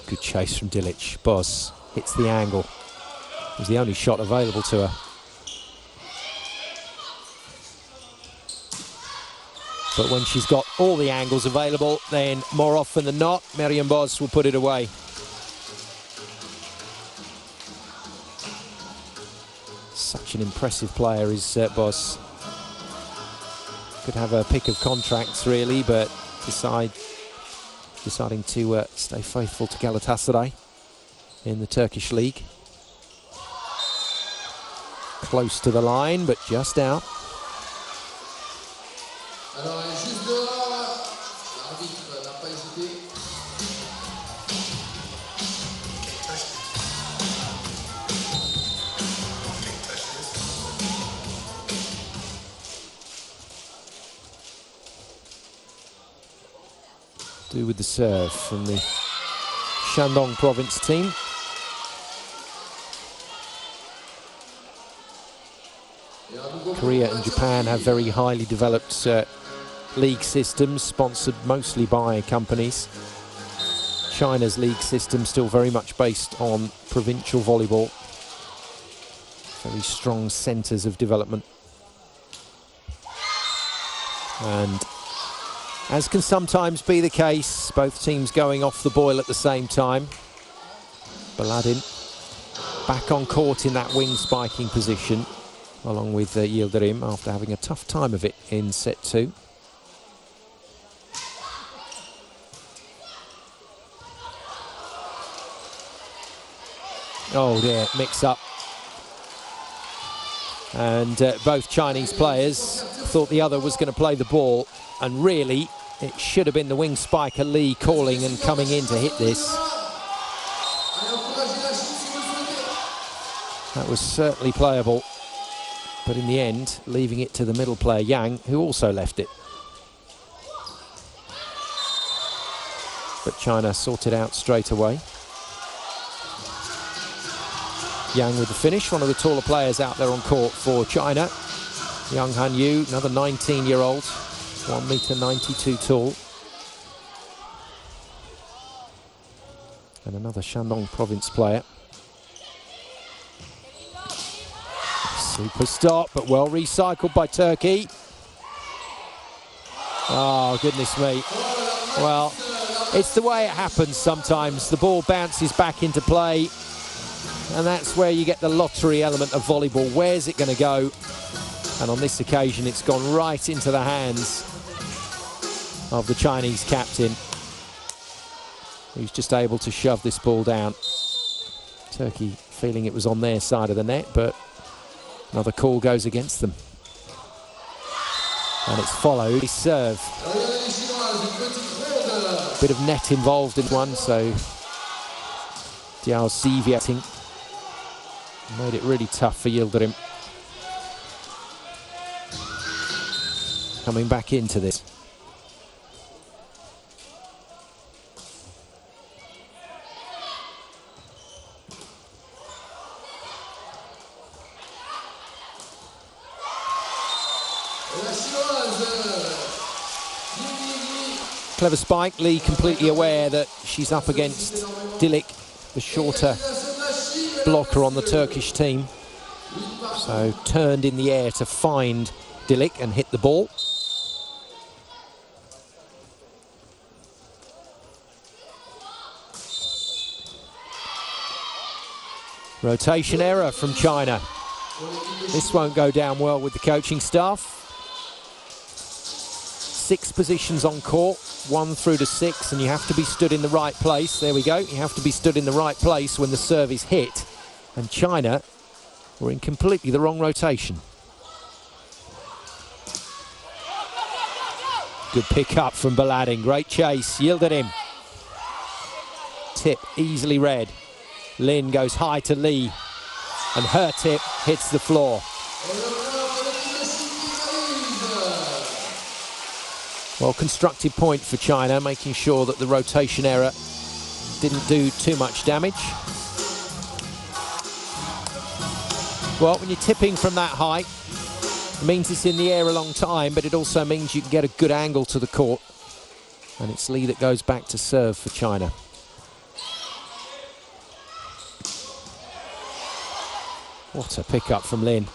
Good chase from Dilic. Boz hits the angle. It was the only shot available to her. But when she's got all the angles available, then more often than not, Meryem Boz will put it away. Such an impressive player is Boz. Could have a pick of contracts really, but deciding to stay faithful to Galatasaray in the Turkish league. Close to the line, but just out. Do with the serve from the Shandong province team. Korea and Japan have very highly developed league systems, sponsored mostly by companies. China's league system still very much based on provincial volleyball. Very strong centres of development. And as can sometimes be the case, both teams going off the boil at the same time. Baladin back on court in that wing spiking position, along with Yildirim, after having a tough time of it in set 2. Oh dear, mix up. And both Chinese players thought the other was going to play the ball, and really it should have been the wing spiker Lee calling and coming in to hit this. That was certainly playable, but in the end leaving it to the middle player Yang, who also left it. But China sorted out straight away. Yang with the finish, one of the taller players out there on court for China. Yang Han-yu, another 19-year-old, 1.92 m tall. And another Shandong province player. Super stop, but well recycled by Turkey. Oh, goodness me. Well, it's the way it happens sometimes. The ball bounces back into play, and that's where you get the lottery element of volleyball. Where's it going to go? And on this occasion, it's gone right into the hands of the Chinese captain, who's just able to shove this ball down. Turkey feeling it was on their side of the net, but another call goes against them. And it's followed. They serve. Bit of net involved in one, so Diao Sivieting made it really tough for Yildirim. Coming back into this. Clever spike. Lee completely aware that she's up against Dilik, the shorter blocker on the Turkish team. So turned in the air to find Dilik and hit the ball. Rotation error from China. This won't go down well with the coaching staff. 6 positions on court, 1 through to 6, and you have to be stood in the right place. There we go. You have to be stood in the right place when the serve is hit. And China were in completely the wrong rotation. Good pick up from Baladin. Great chase. Yielded him. Tip easily read. Lin goes high to Lee, and her tip hits the floor. Well, constructive point for China, making sure that the rotation error didn't do too much damage. Well, when you're tipping from that height, it means it's in the air a long time, but it also means you can get a good angle to the court. And it's Lee that goes back to serve for China. What a pick-up from Lin.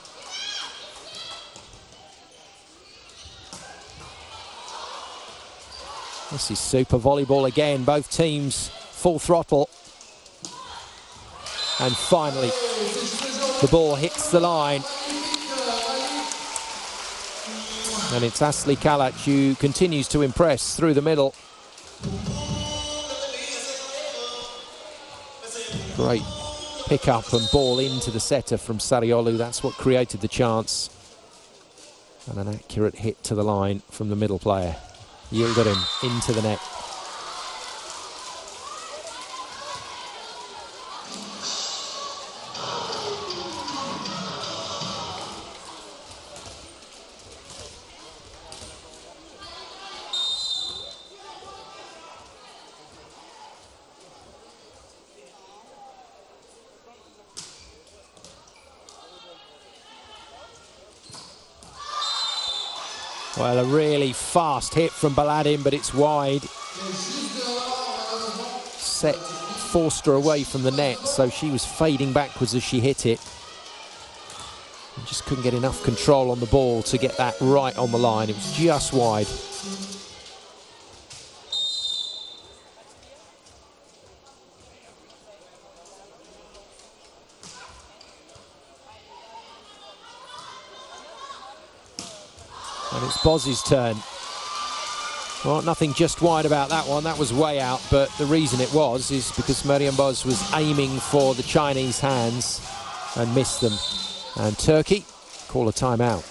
This is super volleyball again. Both teams full throttle. And finally, the ball hits the line. And it's Asli Kalac who continues to impress through the middle. Great pick up and ball into the setter from Sariolu. That's what created the chance. And an accurate hit to the line from the middle player. Yielded him into the net. Well, a really fast hit from Baladin, but it's wide. Set forced her away from the net, so she was fading backwards as she hit it. And just couldn't get enough control on the ball to get that right on the line. It was just wide. And it's Boz's turn. Well, nothing just wide about that one. That was way out, but the reason it was is because Meryem Boz was aiming for the Chinese hands and missed them. And Turkey call a timeout.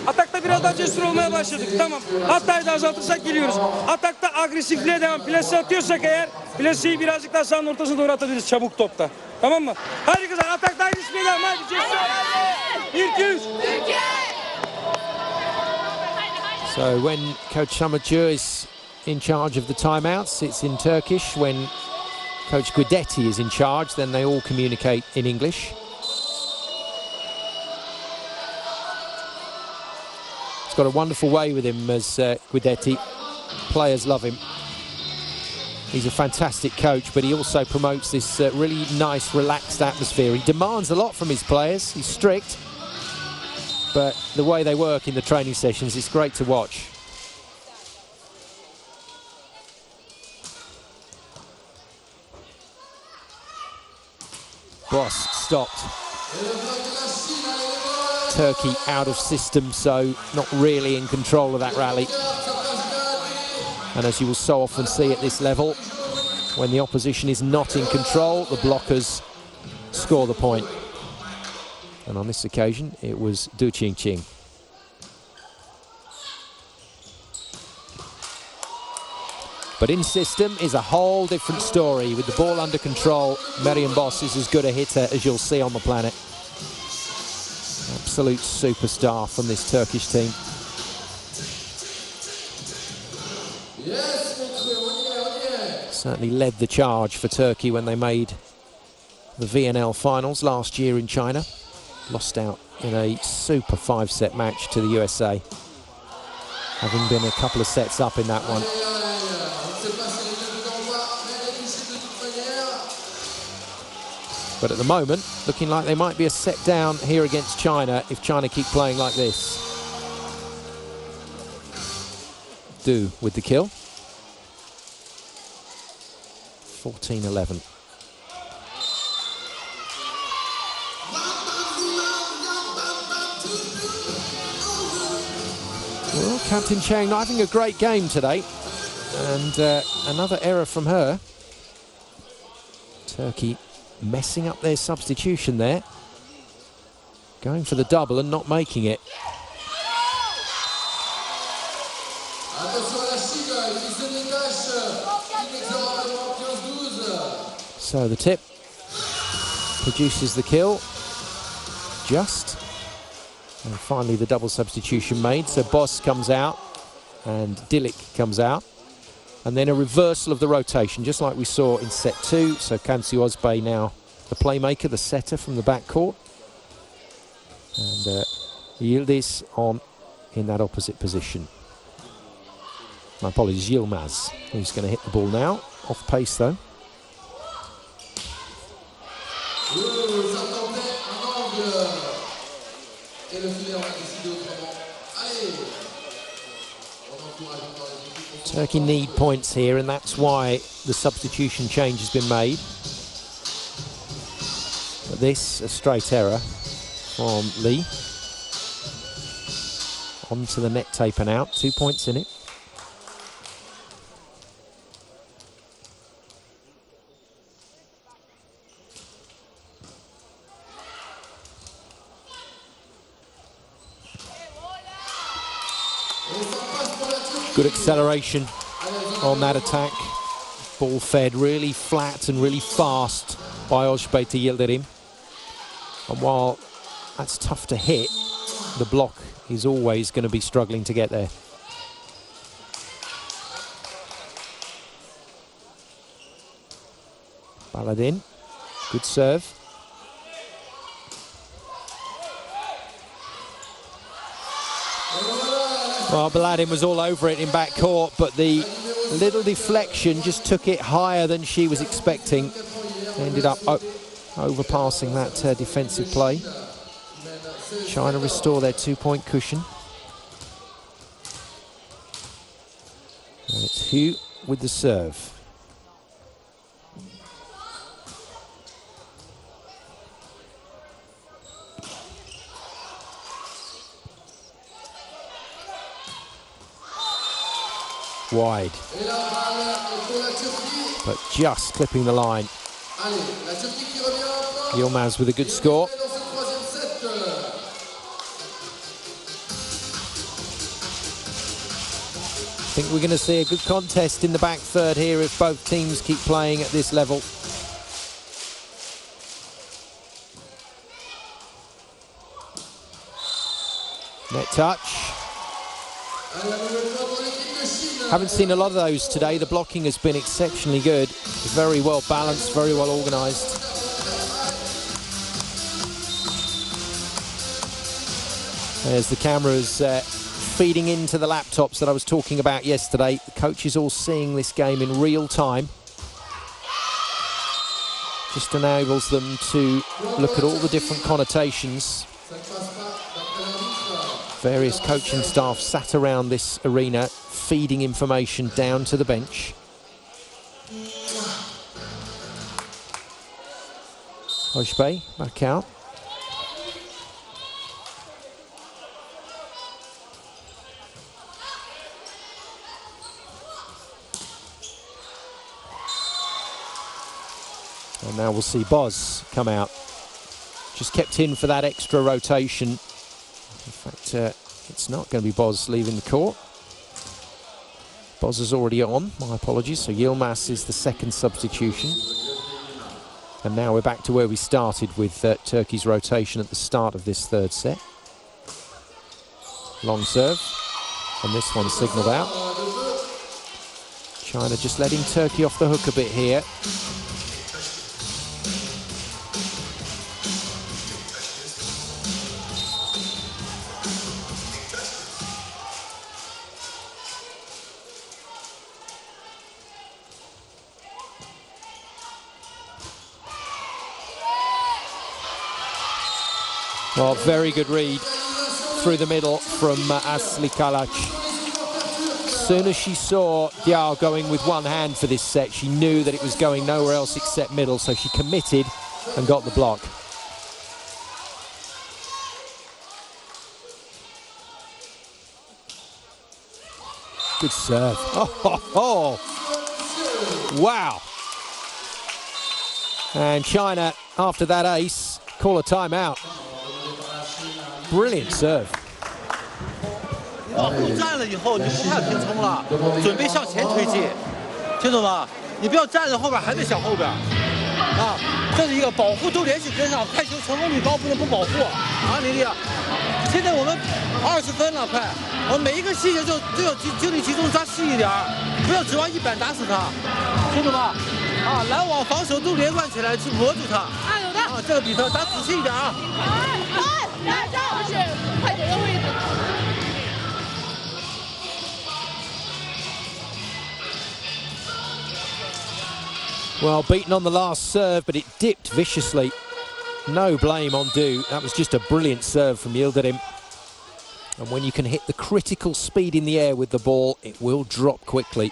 Atakta biraz daha cesur olmaya başladık. Tamam. Hatayı da azaltırsak geliyoruz. Atakta agresifliğe devam. Plase atıyorsak eğer, plaseyi birazcık daha sahanın ortasına doğru atabiliriz çabuk topta. Tamam mı? Hadi kızlar, atakta agresifliğe devam. Hadi cesur. 1-2-3. So when Coach Samacı is in charge of the timeouts, it's in Turkish. When Coach Guidetti is in charge, then they all communicate in English. He's got a wonderful way with him as Guidetti. Players love him. He's a fantastic coach, but he also promotes this really nice, relaxed atmosphere. He demands a lot from his players. He's strict, but the way they work in the training sessions, it's great to watch. Boss stopped. Turkey out of system, so not really in control of that rally. And as you will so often see at this level, when the opposition is not in control, the blockers score the point. And on this occasion, it was Du Qingqing. But in system is a whole different story. With the ball under control, Meryem Boss is as good a hitter as you'll see on the planet. Absolute superstar from this Turkish team. Certainly led the charge for Turkey when they made the VNL finals last year in China. Lost out in a super 5-set match to the USA, having been a couple of sets up in that one. But at the moment, looking like they might be a set down here against China if China keep playing like this. Du with the kill. 14-11. Well, Captain Chang not having a great game today. And another error from her. Turkey messing up their substitution there. Going for the double and not making it. So the tip produces the kill. Just. And finally the double substitution made. So Boss comes out and Dilik comes out. And then a reversal of the rotation, just like we saw in set 2. So Kansu Ozbey now the playmaker, the setter from the backcourt. And Yildiz on in that opposite position. My apologies, Yilmaz, who's going to hit the ball now. Off pace though. Turkey need points here, and that's why the substitution change has been made. But this, a straight error from Lee. Onto the net tape and out, 2 points in it. Good acceleration on that attack. Ball fed really flat and really fast by Ozbey to Yildirim. And while that's tough to hit, the block is always going to be struggling to get there. Baladin, good serve. Well, Baladin was all over it in backcourt, but the little deflection just took it higher than she was expecting. Ended up overpassing that defensive play. China restore their 2-point cushion. And it's Hu with the serve. Wide, but just clipping the line. Yilmaz with a good score. I think we're going to see a good contest in the back third here if both teams keep playing at this level. Net touch. Haven't seen a lot of those today. The blocking has been exceptionally good. Very well balanced, very well organised. There's the cameras feeding into the laptops that I was talking about yesterday. The coaches all seeing this game in real time. Just enables them to look at all the different connotations. Various coaching staff sat around this arena feeding information down to the bench. Ojbe back out. And now we'll see Boz come out. Just kept in for that extra rotation. In fact, it's not going to be Boz leaving the court. Boz is already on, my apologies. So Yilmaz is the second substitution. And now we're back to where we started with Turkey's rotation at the start of this third set. Long serve. And this one signalled out. China just letting Turkey off the hook a bit here. Well, very good read through the middle from Asli Kalac. As soon as she saw Diao going with one hand for this set, she knew that it was going nowhere else except middle, so she committed and got the block. Good serve. Oh. Wow. And China, after that ace, call a timeout. Brilliant serve. 保护站了以后，你不怕平冲了，准备向前推进，听懂吗？你不要站在后边还得想后边，啊，这是一个保护都连续跟上，开球成功率高，不能不保护啊，林丽。现在我们20分了，快，我们每一个细节就要精力集中，抓细一点，不要指望一板打死他，听懂吗？啊，拦网防守都连贯起来去磨住他。啊，有的。啊，这个比赛打仔细一点啊。来，上去，快点的位置。 Well, beaten on the last serve, but it dipped viciously. No blame on Du. That was just a brilliant serve from Yildirim. And when you can hit the critical speed in the air with the ball, it will drop quickly.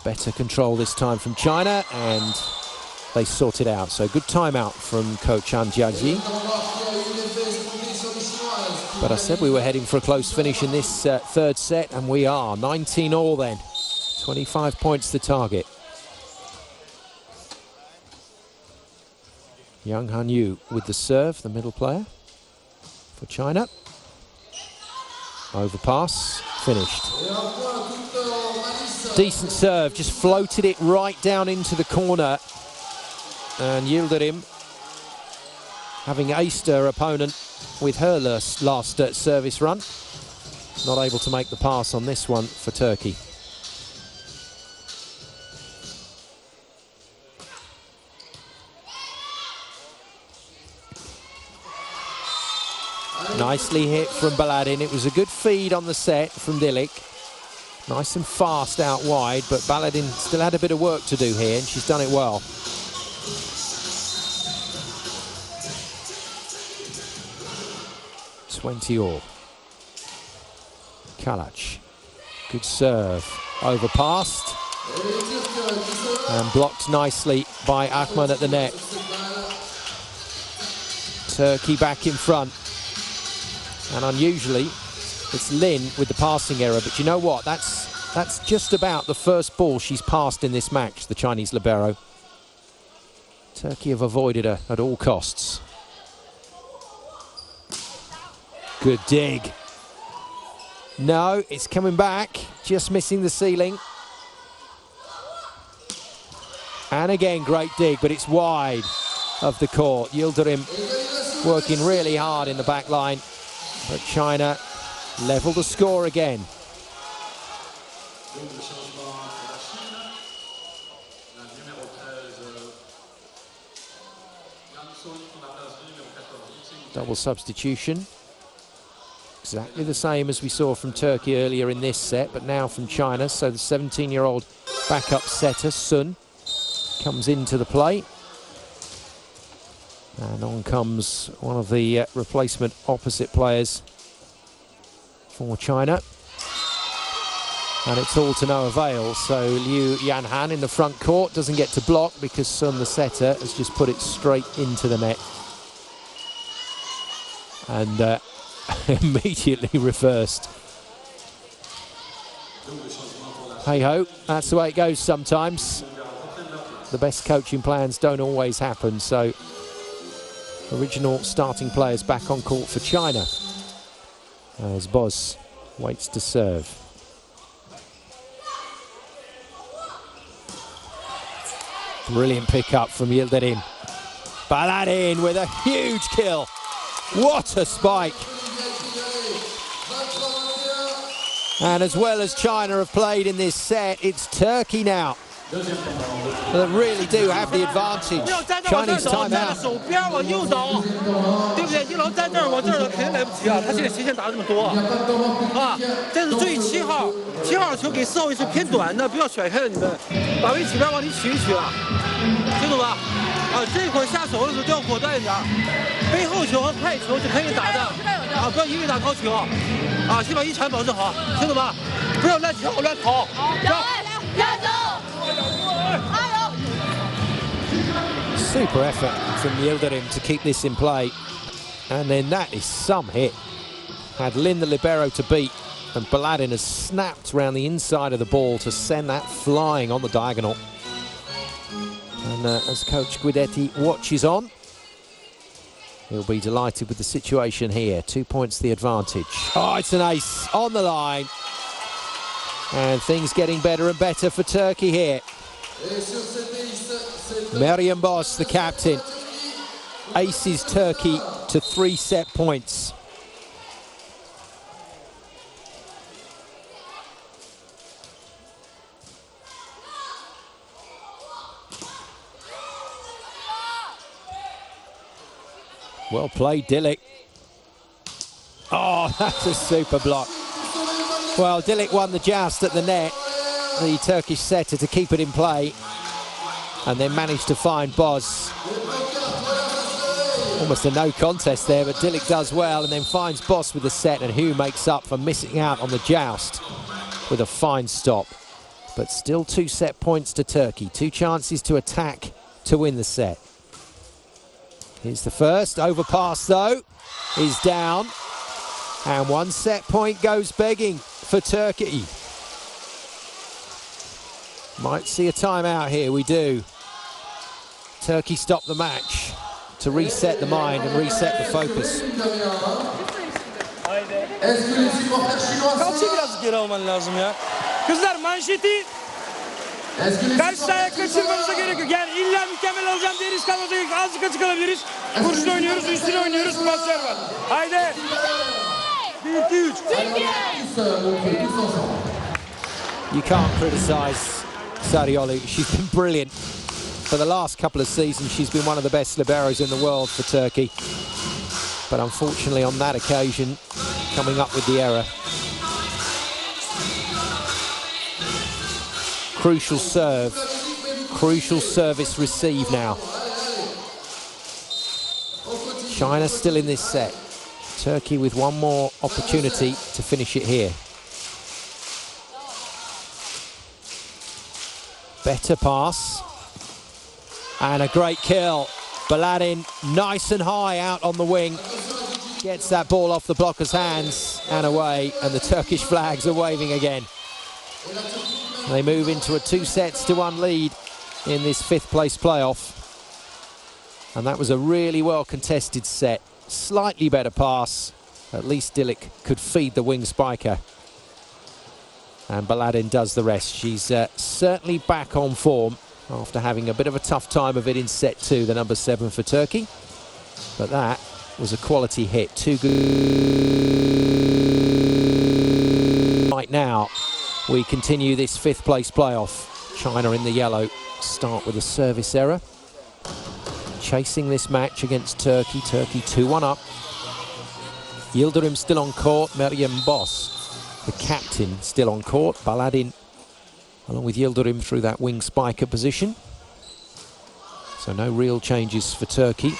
Better control this time from China, and they sort it out. So good timeout from coach An Jiaji. But I said we were heading for a close finish in this third set, and we are. 19 all then. 25 points the target. Yang Han-yu with the serve, the middle player for China. Overpass, finished. Decent serve, just floated it right down into the corner. And Yildirim, having aced her opponent with her last service run, not able to make the pass on this one for Turkey. Nicely hit from Baladin. It was a good feed on the set from Dilik. Nice and fast out wide, but Baladin still had a bit of work to do here, and she's done it well. All. Kalac. Good serve. Overpassed. And blocked nicely by Akman at the net. Turkey back in front. And unusually, it's Lin with the passing error. But you know what? That's just about the first ball she's passed in this match, the Chinese libero. Turkey have avoided her at all costs. Good dig. No, it's coming back. Just missing the ceiling. And again, great dig, but it's wide of the court. Yildirim working really hard in the back line. But China level the score again. Double substitution. Exactly the same as we saw from Turkey earlier in this set, but now from China. So the 17-year-old backup setter, Sun, comes into the play. And on comes one of the replacement opposite players for China. And it's all to no avail. So Liu Yanhan in the front court doesn't get to block because Sun, the setter, has just put it straight into the net. And immediately reversed. Hey-ho, that's the way it goes sometimes. The best coaching plans don't always happen, so original starting players back on court for China as Boz waits to serve. Brilliant pick-up from Yildirim. Baladin with a huge kill. What a spike. And as well as China have played in this set, it's Turkey now that really do have the advantage. Chinese timeout. 手边往右倒，对不对？一楼在这儿，往这儿肯定来不及啊！他现在斜线打了这么多啊！这是注意7号，7号球给4号位是偏短的，不要甩开了你们，把位起边往里取一取啊，清楚吧？啊，这会儿下手的时候就要果断一点，背后球和快球是可以打的啊，不要一味打高球啊，先把一传保证好，清楚吧？不要乱跳乱跑。Super effort from Yildirim to keep this in play. And then that is some hit. Had Lin the libero to beat, and Baladin has snapped around the inside of the ball to send that flying on the diagonal. And as Coach Guidetti watches on, he'll be delighted with the situation here. 2 points the advantage. Oh, it's an ace on the line. And things getting better and better for Turkey here. Meryem Boz, the captain, aces Turkey to 3 set points. Well played, Dilik. Oh, that's a super block. Well, Dilik won the joust at the net, the Turkish setter, to keep it in play, and then managed to find Boz. Almost a no contest there, but Dilik does well and then finds Boz with the set, and Hu makes up for missing out on the joust with a fine stop. But still 2 set points to Turkey. 2 chances to attack to win the set. Here's the first. Overpass, though, is down. And 1 set point goes begging for Turkey. Might see a timeout here, we do. Turkey stopped the match to reset the mind and reset the focus. Kalça biraz geri alman lazım ya. Kızlar manşeti karşı sahaya kaçırmanıza gerek yok. Yani illa mükemmel alacağım diye risk almanıza gerek yok. Azıcık açık alabiliriz. Kurşun oynuyoruz, üstüne oynuyoruz. Paslar var. Haydi. 1, 2, 3. You can't criticise Sariolu. She's been brilliant. For the last couple of seasons, she's been one of the best liberos in the world for Turkey. But unfortunately, on that occasion, coming up with the error. Crucial serve. Crucial service receive now. China still in this set. Turkey with one more opportunity to finish it here. Better pass. And a great kill. Baladin nice and high out on the wing. Gets that ball off the blocker's hands and away. And the Turkish flags are waving again. They move into a 2-1 lead in this 5th place playoff. And that was a really well contested set. Slightly better pass. At least Dilik could feed the wing spiker. And Baladin does the rest. She's certainly back on form after having a bit of a tough time of it in set 2, the number 7 for Turkey. But that was a quality hit. Too good right now we continue this 5th place playoff. China in the yellow start with a service error. Chasing this match against Turkey. Turkey 2-1 up. Yildirim still on court. Meryem Boss, the captain, still on court. Baladin along with Yildirim through that wing spiker position. So no real changes for Turkey.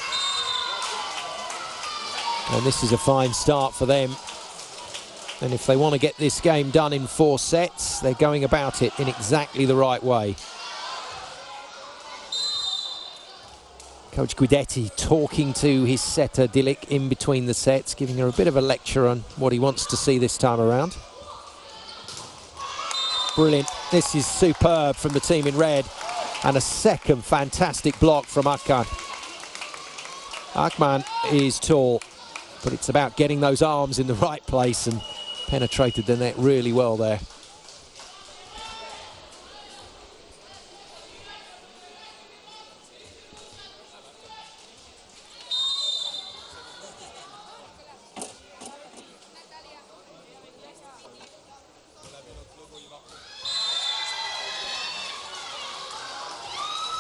And this is a fine start for them. And if they want to get this game done in 4 sets, they're going about it in exactly the right way. Coach Guidetti talking to his setter Dilik in between the sets, giving her a bit of a lecture on what he wants to see this time around. Brilliant. This is superb from the team in red. And a second fantastic block from Akman. Akman is tall, but it's about getting those arms in the right place, and penetrated the net really well there.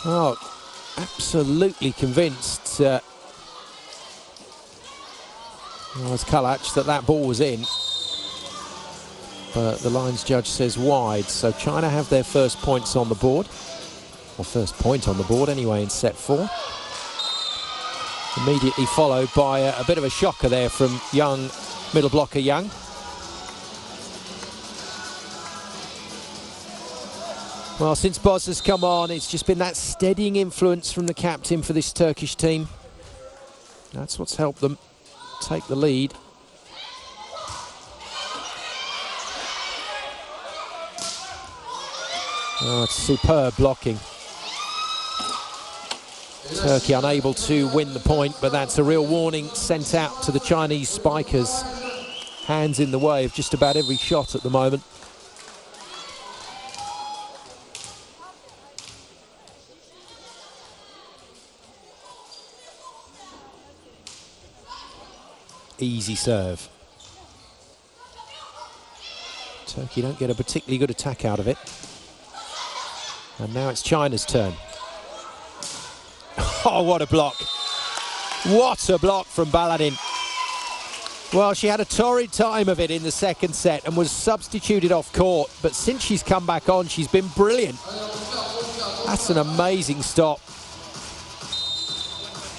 Oh, absolutely convinced was Kalach that ball was in, but the lines judge says wide. So China have their first points on the board, or first point on the board anyway, in set 4. Immediately followed by a bit of a shocker there from Young, middle blocker Young. Well, since Boz has come on, it's just been that steadying influence from the captain for this Turkish team. That's what's helped them take the lead. Oh, it's superb blocking. Turkey unable to win the point, but that's a real warning sent out to the Chinese spikers. Hands in the way of just about every shot at the moment. Easy serve. Turkey don't get a particularly good attack out of it. And now it's China's turn. Oh, what a block. What a block from Baladin. Well, she had a torrid time of it in the second set and was substituted off court, but since she's come back on, she's been brilliant. That's an amazing stop.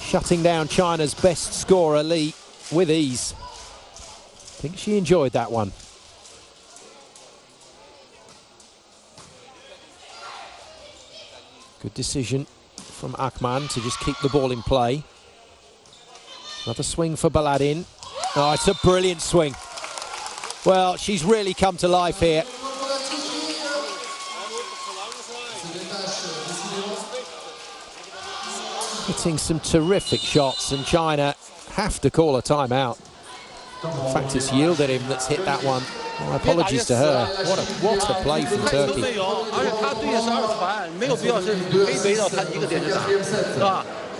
Shutting down China's best scorer, Li, with ease. I think she enjoyed that one. Good decision from Akman to just keep the ball in play. Another swing for Baladin. Oh, it's a brilliant swing. Well, she's really come to life here. Hitting some terrific shots, and China have to call a timeout. In fact, it's Yildirim that's hit that one. My apologies to her. What a play from Turkey.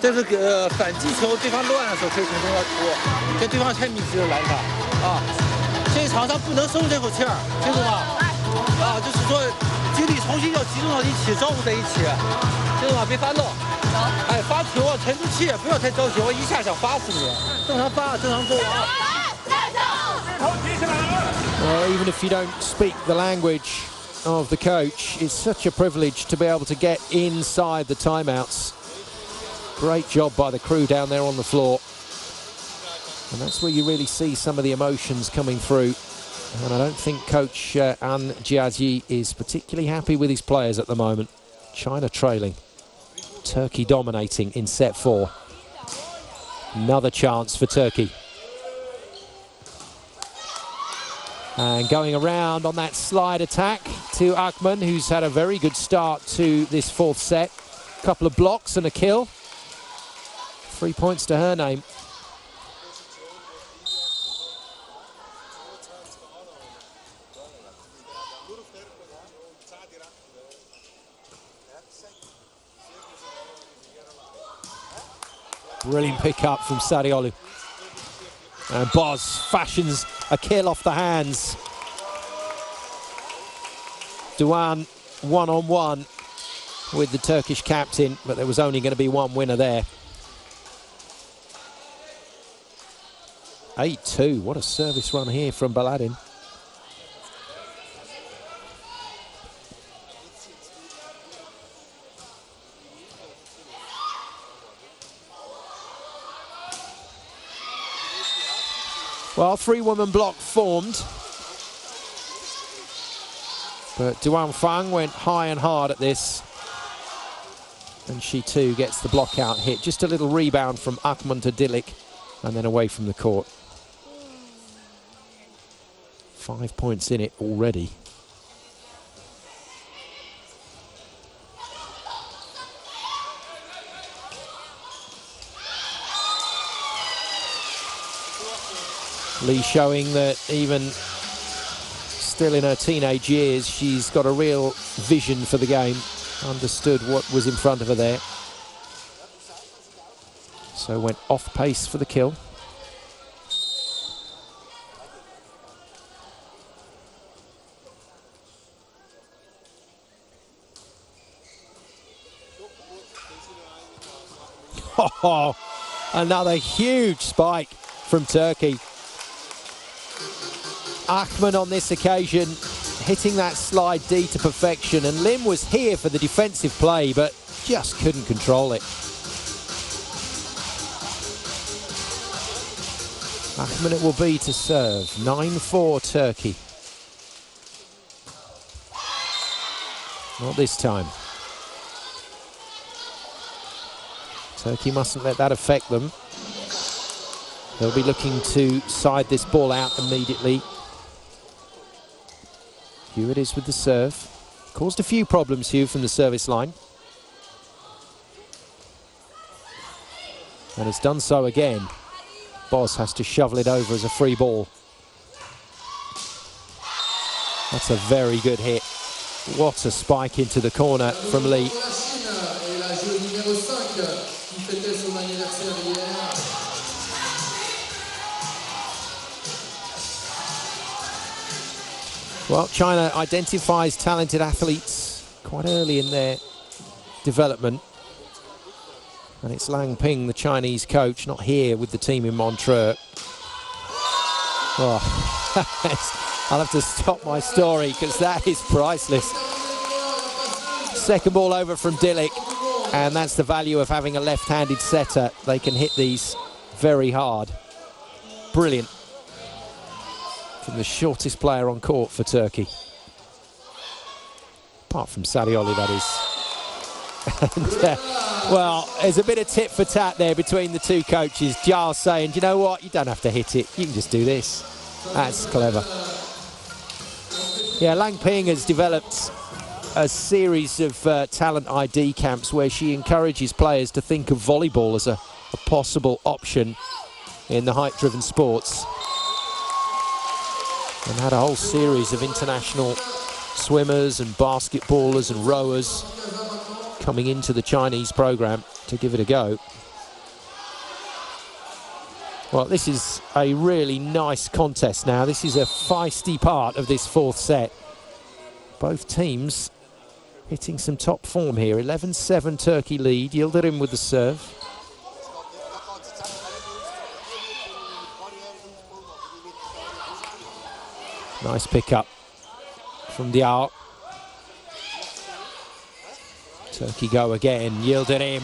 这是反击球，对方乱的时候可以从中间出，跟对方太密集的拦卡啊！这一场上不能松这口气儿，清楚吗？啊，就是说精力重新要集中到一起，照顾在一起，清楚吗？别发漏。哎，发球啊，沉住气，不要太着急，我一下想发死你，正常发，正常做啊。 Even if you don't speak the language of the coach, it's such a privilege to be able to get inside the timeouts. Great job by the crew down there on the floor. And that's where you really see some of the emotions coming through. And I don't think Coach An Jiaji is particularly happy with his players at the moment. China trailing. Turkey dominating in set 4. Another chance for Turkey. And going around on that slide attack to Akman, who's had a very good start to this 4th set. A couple of blocks and a kill. 3 points to her name. Brilliant pick up from Sariolu. And Boz fashions a kill off the hands. Doğan one-on-one with the Turkish captain, but there was only going to be one winner there. 8-2, what a service run here from Baladin. Well, three-woman block formed. But Duan Fang went high and hard at this. And she too gets the block out hit. Just a little rebound from Akman to Dilik and then away from the court. 5 points in it already. Lee showing that even still in her teenage years, she's got a real vision for the game, understood what was in front of her there. So went off pace for the kill. Oh, another huge spike from Turkey. Akman on this occasion hitting that slide D to perfection, and Lim was here for the defensive play but just couldn't control it. Akman it will be to serve. 9-4 Turkey. Not this time. Turkey mustn't let that affect them. They'll be looking to side this ball out immediately. Hugh it is with the serve. Caused a few problems, Hugh, from the service line. And it's done so again. Boz has to shovel it over as a free ball. That's a very good hit. What a spike into the corner from Lee. Well, China identifies talented athletes quite early in their development. And it's Lang Ping, the Chinese coach, not here with the team in Montreux. Oh, I'll have to stop my story because that is priceless. Second ball over from Dilik, and that's the value of having a left-handed setter. They can hit these very hard. Brilliant. From the shortest player on court for Turkey. Apart from Sadioli, that is. And, well, there's a bit of tit for tat there between the two coaches. Giles saying, do you know what, you don't have to hit it, you can just do this. That's clever. Yeah, Lang Ping has developed a series of talent ID camps where she encourages players to think of volleyball as a possible option in the height-driven sports. And had a whole series of international swimmers and basketballers and rowers coming into the Chinese program to give it a go. Well, this is a really nice contest now. This is a feisty part of this fourth set. Both teams hitting some top form here. 11-7 Turkey lead. Yildirim with the serve. Nice pick-up from Diao. Turkey go again. Yildirim.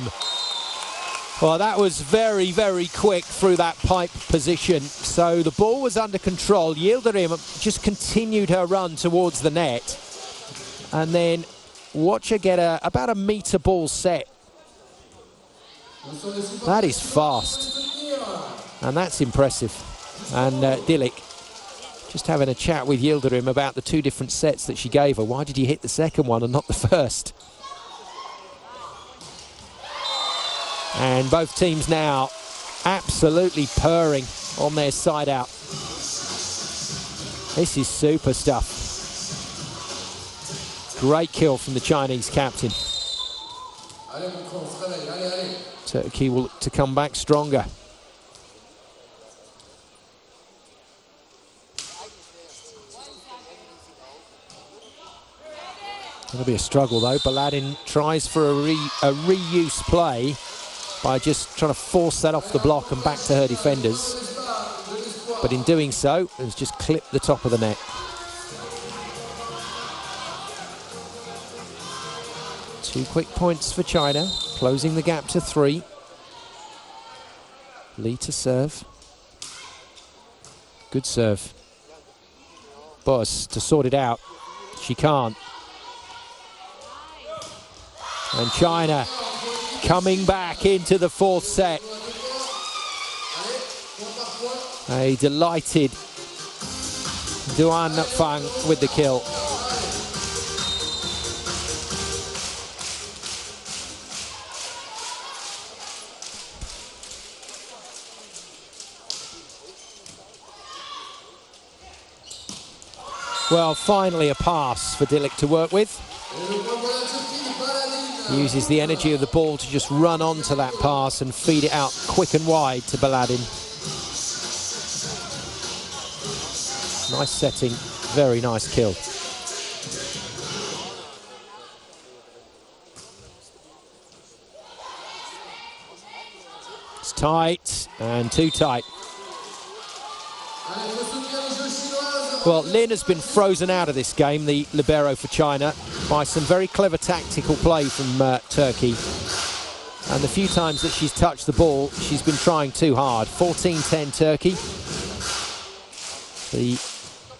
Well, that was very, very quick through that pipe position. So the ball was under control. Yildirim just continued her run towards the net. And then watch her get about a metre ball set. That is fast. And that's impressive. And Dilik just having a chat with Yildirim about the two different sets that she gave her. Why did you hit the second one and not the first? And both teams now absolutely purring on their side out. This is super stuff. Great kill from the Chinese captain. Turkey will look to come back stronger. It'll be a struggle though. Baladin tries for a reuse play by just trying to force that off the block and back to her defenders. But in doing so, has just clipped the top of the net. 2 quick points for China, closing the gap to 3. Lee to serve. Good serve. Boss to sort it out. She can't. And China coming back into the 4th set. A delighted Duan Fang with the kill. Well, finally a pass for Dilik to work with. Uses the energy of the ball to just run onto that pass and feed it out quick and wide to Baladin. Nice setting, very nice kill. It's tight and too tight. Well, Lin has been frozen out of this game, the libero for China, by some very clever tactical play from Turkey. And the few times that she's touched the ball, she's been trying too hard. 14-10 Turkey. The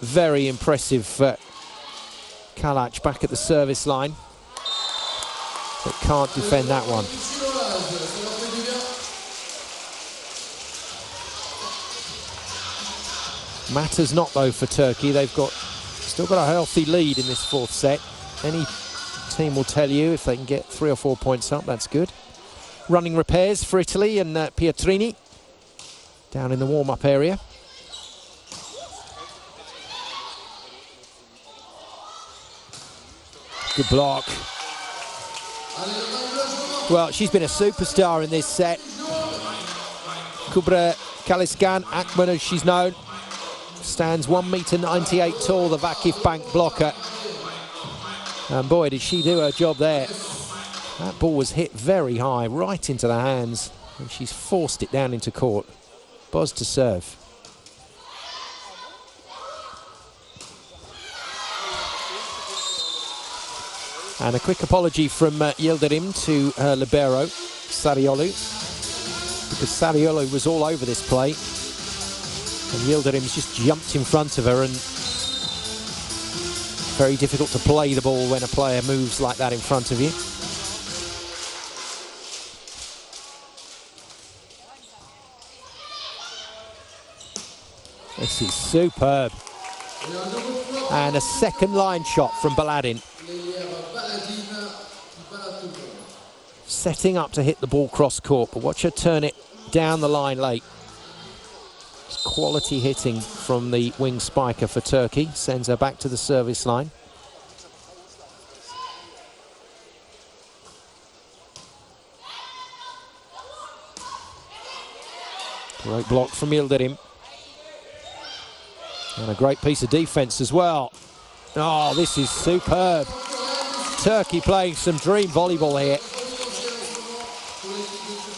very impressive Kalac back at the service line, but can't defend that one. Matters not though for Turkey. They've still got a healthy lead in this 4th set. Any team will tell you if they can get 3 or 4 points up, that's good. Running repairs for Italy and Pietrini down in the warm-up area. Good block. Well, she's been a superstar in this set. Kubra Kaliskan Akman, as she's known, stands 1.98 m tall, the Vakif Bank blocker. And boy, did she do her job there. That ball was hit very high, right into the hands, and she's forced it down into court. Boz to serve. And a quick apology from Yildirim to her libero, Sariolu, because Sariolu was all over this play. And Yildirim's just jumped in front of her, and very difficult to play the ball when a player moves like that in front of you. This is superb. And a second line shot from Baladin. Setting up to hit the ball cross court, but watch her turn it down the line late. It's quality hitting from the wing spiker for Turkey. Sends her back to the service line. Great block from Yildirim. And a great piece of defense as well. Oh, this is superb. Turkey playing some dream volleyball here.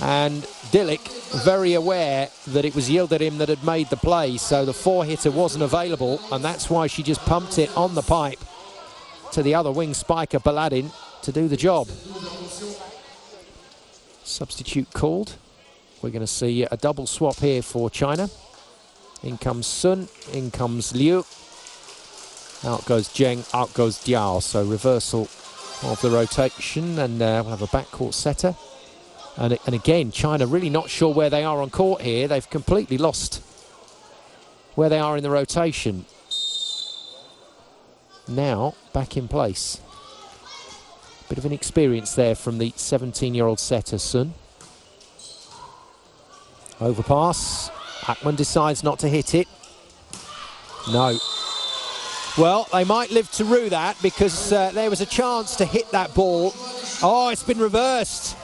And Dilik very aware that it was Yildirim that had made the play, so the 4-hitter wasn't available, and that's why she just pumped it on the pipe to the other wing spiker, Baladin, to do the job. Substitute called. We're going to see a double swap here for China. In comes Sun, in comes Liu. Out goes Zheng, out goes Diao. So reversal of the rotation, and we'll have a backcourt setter. And again, China really not sure where they are on court here. They've completely lost where they are in the rotation. Now, back in place. Bit of an experience there from the 17-year-old setter, Sun. Overpass. Akman decides not to hit it. No. Well, they might live to rue that, because there was a chance to hit that ball. Oh, it's been reversed.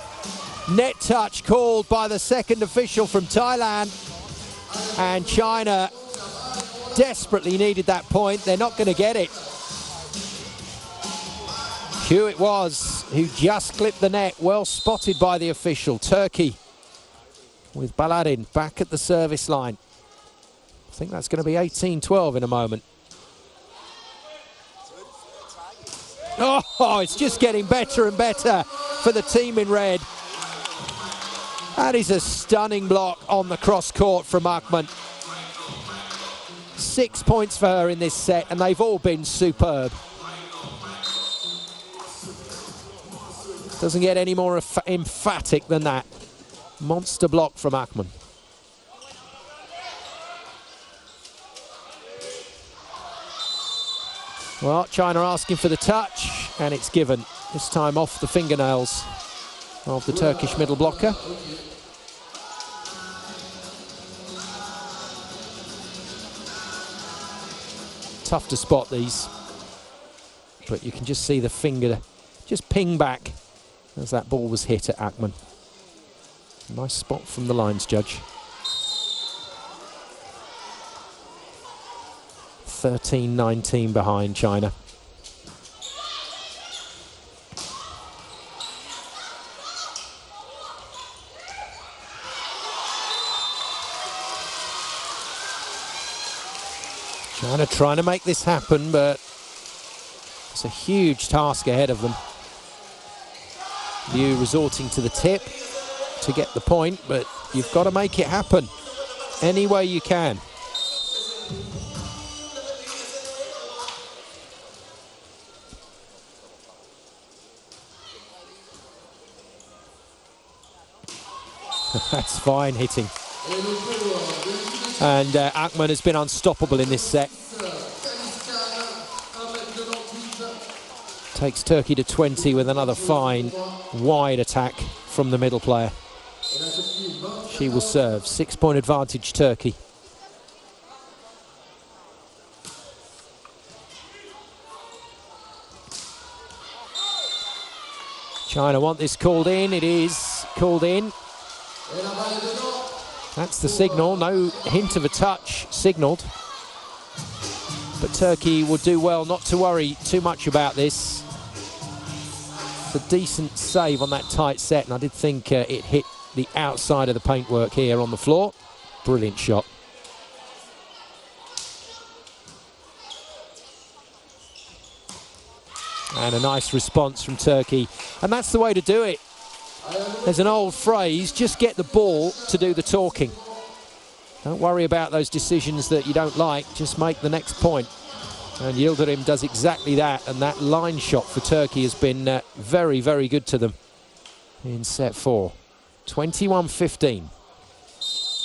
Net touch called by the second official from Thailand. And China desperately needed that point. They're not going to get it. Hugh it was who just clipped the net. Well spotted by the official. Turkey with Baladin back at the service line. I think that's going to be 18-12 in a moment. Oh, it's just getting better and better for the team in red. That is a stunning block on the cross court from Akman. 6 points for her in this set, and they've all been superb. Doesn't get any more emphatic than that. Monster block from Akman. Well, China asking for the touch, and it's given. This time off the fingernails of the Turkish middle blocker. Tough to spot these, but you can just see the finger just ping back as that ball was hit at Akman. Nice spot from the lines judge. 13-19 behind China. China trying to make this happen, but it's a huge task ahead of them. Liu resorting to the tip to get the point, but you've got to make it happen any way you can. That's fine hitting. And Akman has been unstoppable in this set. Takes Turkey to 20 with another fine, wide attack from the middle player. She will serve. 6-point advantage, Turkey. China want this called in. It is called in. That's the signal. No hint of a touch signalled. But Turkey will do well not to worry too much about this. It's a decent save on that tight set, and I did think it hit the outside of the paintwork here on the floor. Brilliant shot. And a nice response from Turkey. And that's the way to do it. There's an old phrase, just get the ball to do the talking. Don't worry about those decisions that you don't like, just make the next point. And Yildirim does exactly that, and that line shot for Turkey has been very, very good to them in set 4. 21-15.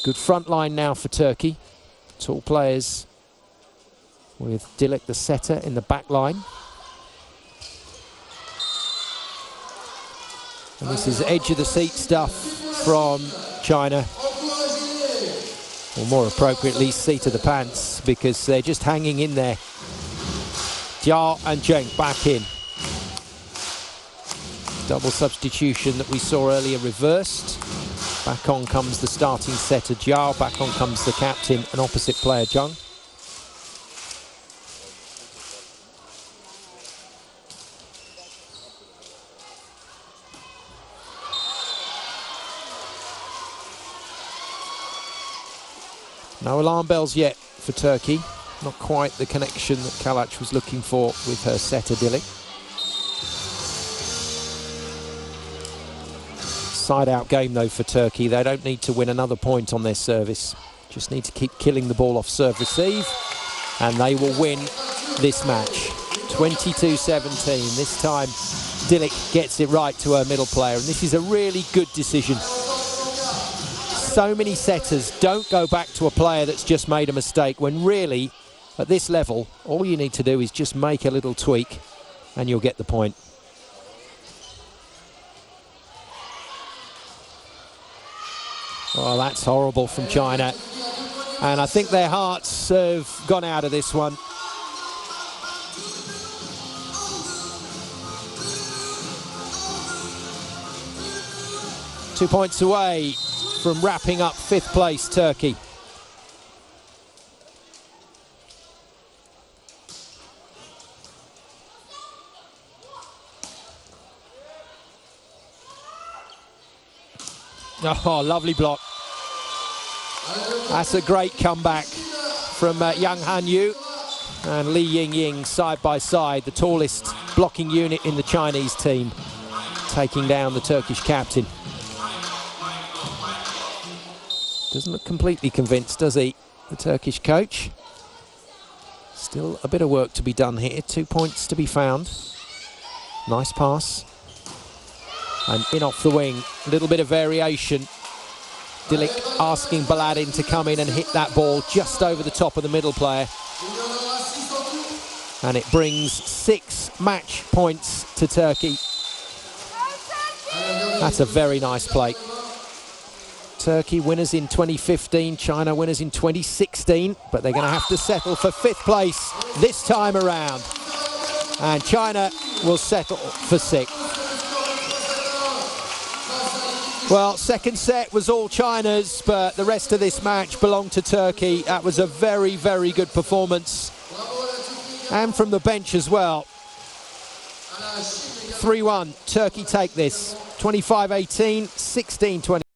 Good front line now for Turkey. Tall players with Dilek, the setter, in the back line. And this is edge of the seat stuff from China. Or more appropriately, seat of the pants, because they're just hanging in there. Jia and Zheng back in. Double substitution that we saw earlier reversed. Back on comes the starting setter Jia, back on comes the captain and opposite player Zheng. No alarm bells yet for Turkey. Not quite the connection that Kalac was looking for with her setter Dilek. Side-out game though for Turkey. They don't need to win another point on their service. Just need to keep killing the ball off serve receive, and they will win this match. 22-17. This time Dilek gets it right to her middle player, and this is a really good decision. So many setters don't go back to a player that's just made a mistake, when really, at this level, all you need to do is just make a little tweak and you'll get the point. Oh, that's horrible from China. And I think their hearts have gone out of this one. Two points away from wrapping up 5th place, Turkey. Oh, lovely block. That's a great comeback from Yang Han Yu and Li Yingying side by side, the tallest blocking unit in the Chinese team, taking down the Turkish captain. Doesn't look completely convinced, does he, the Turkish coach? Still a bit of work to be done here. 2 points to be found. Nice pass. And in off the wing, a little bit of variation. Dilik asking Baladin to come in and hit that ball just over the top of the middle player. And it brings 6 match points to Turkey. That's a very nice play. Turkey winners in 2015, China winners in 2016, but they're going to have to settle for 5th place this time around. And China will settle for 6th. Well, second set was all China's, but the rest of this match belonged to Turkey. That was a very, very good performance. And from the bench as well. 3-1, Turkey take this. 25-18, 16-20.